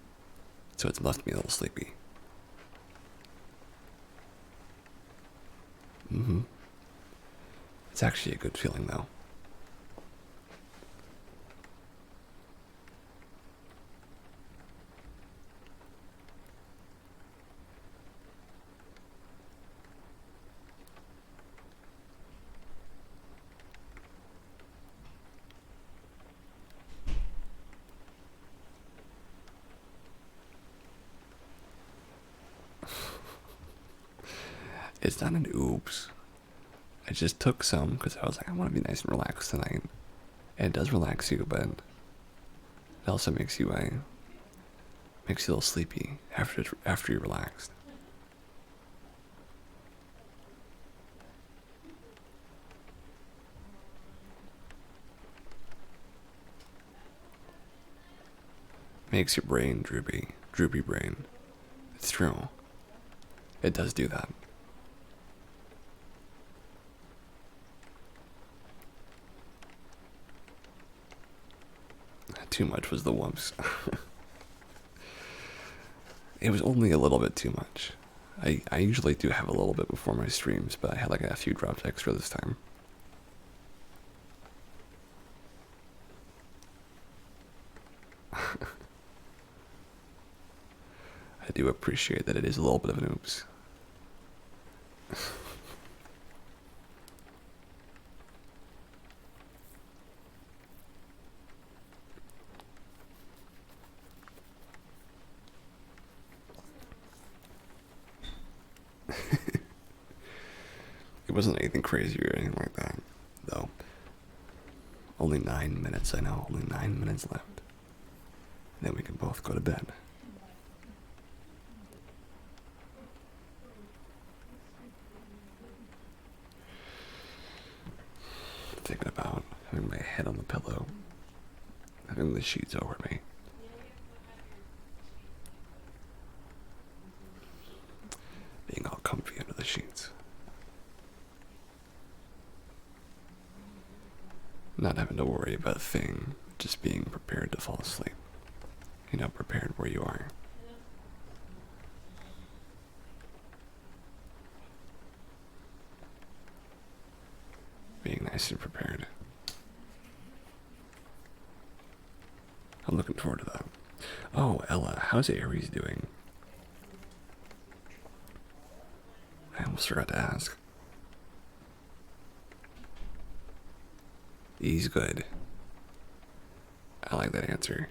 Speaker 1: so it's left me a little sleepy. It's actually a good feeling, though. It's not an oops. I just took some because I was like, I want to be nice and relaxed tonight. And it does relax you, but it also makes you a little sleepy after you're relaxed. Makes your brain droopy brain. It's true. It does do that. Too much was the whoops. It was only a little bit too much. I usually do have a little bit before my streams, but I had like a few drops extra this time. I do appreciate that it is a little bit of an oops. It wasn't anything crazy or anything like that, though. Only 9 minutes, I know, only 9 minutes left. And then we can both go to bed. Thinking about having my head on the pillow, having the sheets over me. Being all comfy under the sheets. Not having to worry about a thing, just being prepared to fall asleep. Prepared where you are. being nice and prepared. I'm looking forward to that. Oh, Ella, how's Aries doing? I almost forgot to ask. He's good. I like that answer.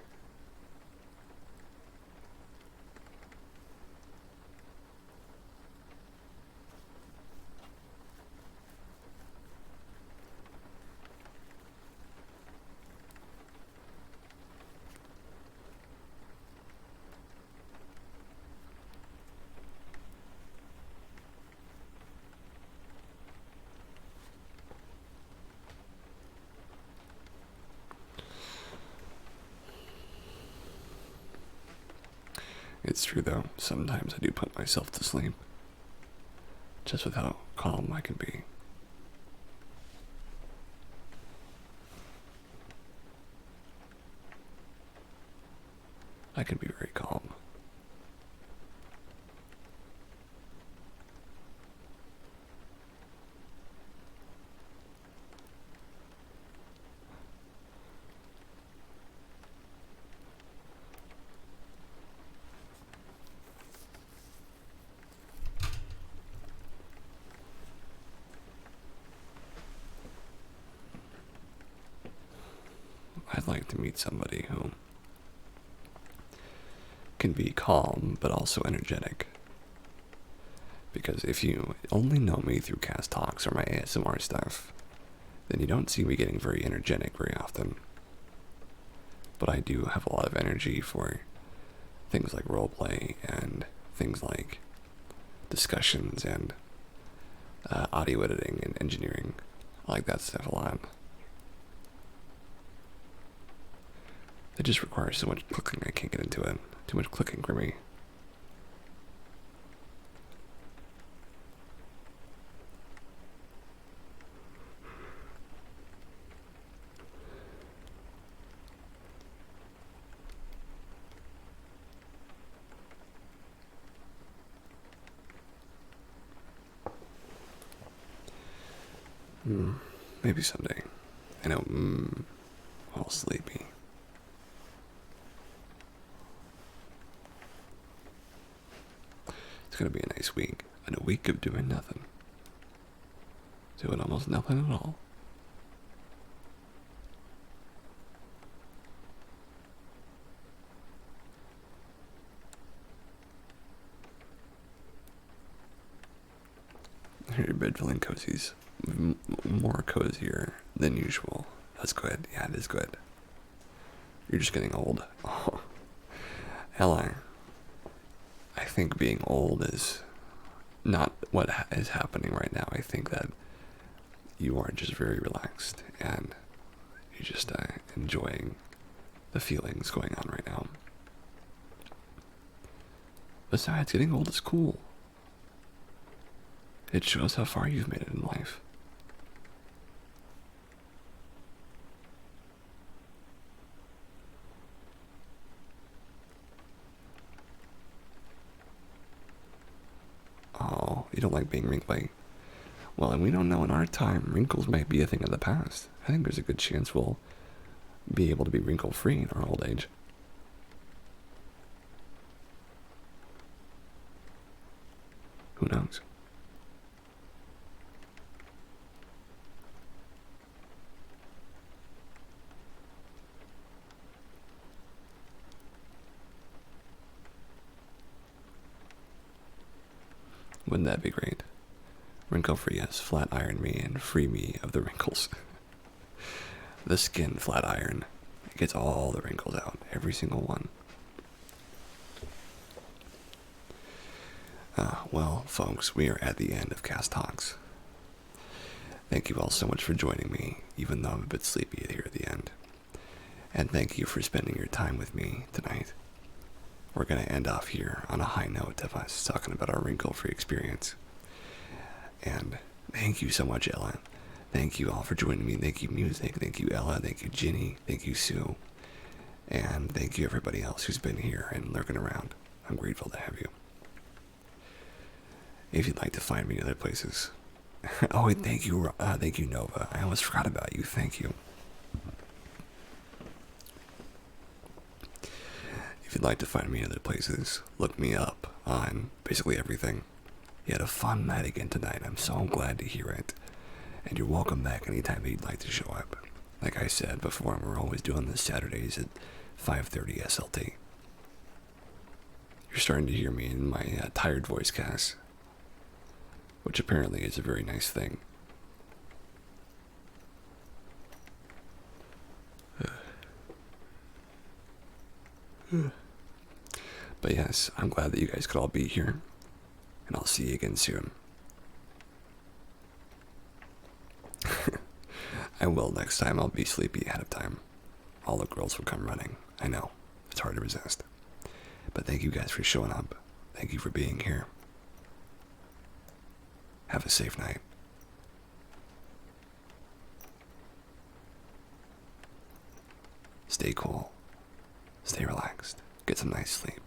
Speaker 1: It's true though, sometimes I do put myself to sleep. Just with how calm I can be. I can be very calm. I'd like to meet somebody who can be calm but also energetic. Because if you only know me through cast talks or my ASMR stuff, then you don't see me getting very energetic very often. But I do have a lot of energy for things like roleplay and things like discussions and audio editing and engineering. I like that stuff a lot. It just requires so much clicking, I can't get into it. Too much clicking for me. Maybe someday. I know, all sleepy. It's gonna be a nice week, and a week of doing nothing. Doing almost nothing at all. Your bed feeling cozy's more cozier than usual. That's good. Yeah, it is good. You're just getting old. Oh. Ella, I think being old is not what is happening right now. I think that you are just very relaxed and you're just enjoying the feelings going on right now. Besides, getting old is cool. It shows how far you've made it in life. Oh, you don't like being wrinkly? Well, and we don't know in our time, wrinkles might be a thing of the past. I think there's a good chance we'll be able to be wrinkle-free in our old age. Who knows? Wouldn't that be great? Wrinkle-free, yes. Flat iron me and free me of the wrinkles. The skin flat iron. It gets all the wrinkles out. Every single one. Well, folks, we are at the end of Cast Talks. Thank you all so much for joining me, even though I'm a bit sleepy here at the end. And thank you for spending your time with me tonight. We're going to end off here on a high note of us talking about our wrinkle-free experience. And thank you so much, Ella. Thank you all for joining me. Thank you, Music. Thank you, Ella. Thank you, Ginny. Thank you, Sue. And thank you, everybody else who's been here and lurking around. I'm grateful to have you. If you'd like to find me in other places, Oh, wait, thank you, Nova. I almost forgot about you. Thank you. If you'd like to find me in other places, look me up on basically everything. You had a fun night again tonight. I'm so glad to hear it. And you're welcome back anytime that you'd like to show up. Like I said before, we're always doing this Saturdays at 5:30 SLT. You're starting to hear me in my tired voice, Cass, which apparently is a very nice thing. But yes, I'm glad that you guys could all be here, and I'll see you again soon. I will next time. I'll be sleepy ahead of time. All the girls will come running. I know, it's hard to resist. But thank you guys for showing up. Thank you for being here. Have a safe night. Stay cool. Stay relaxed. Get some nice sleep.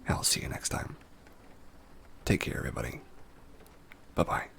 Speaker 1: I'll see you next time. Take care, everybody. Bye-bye.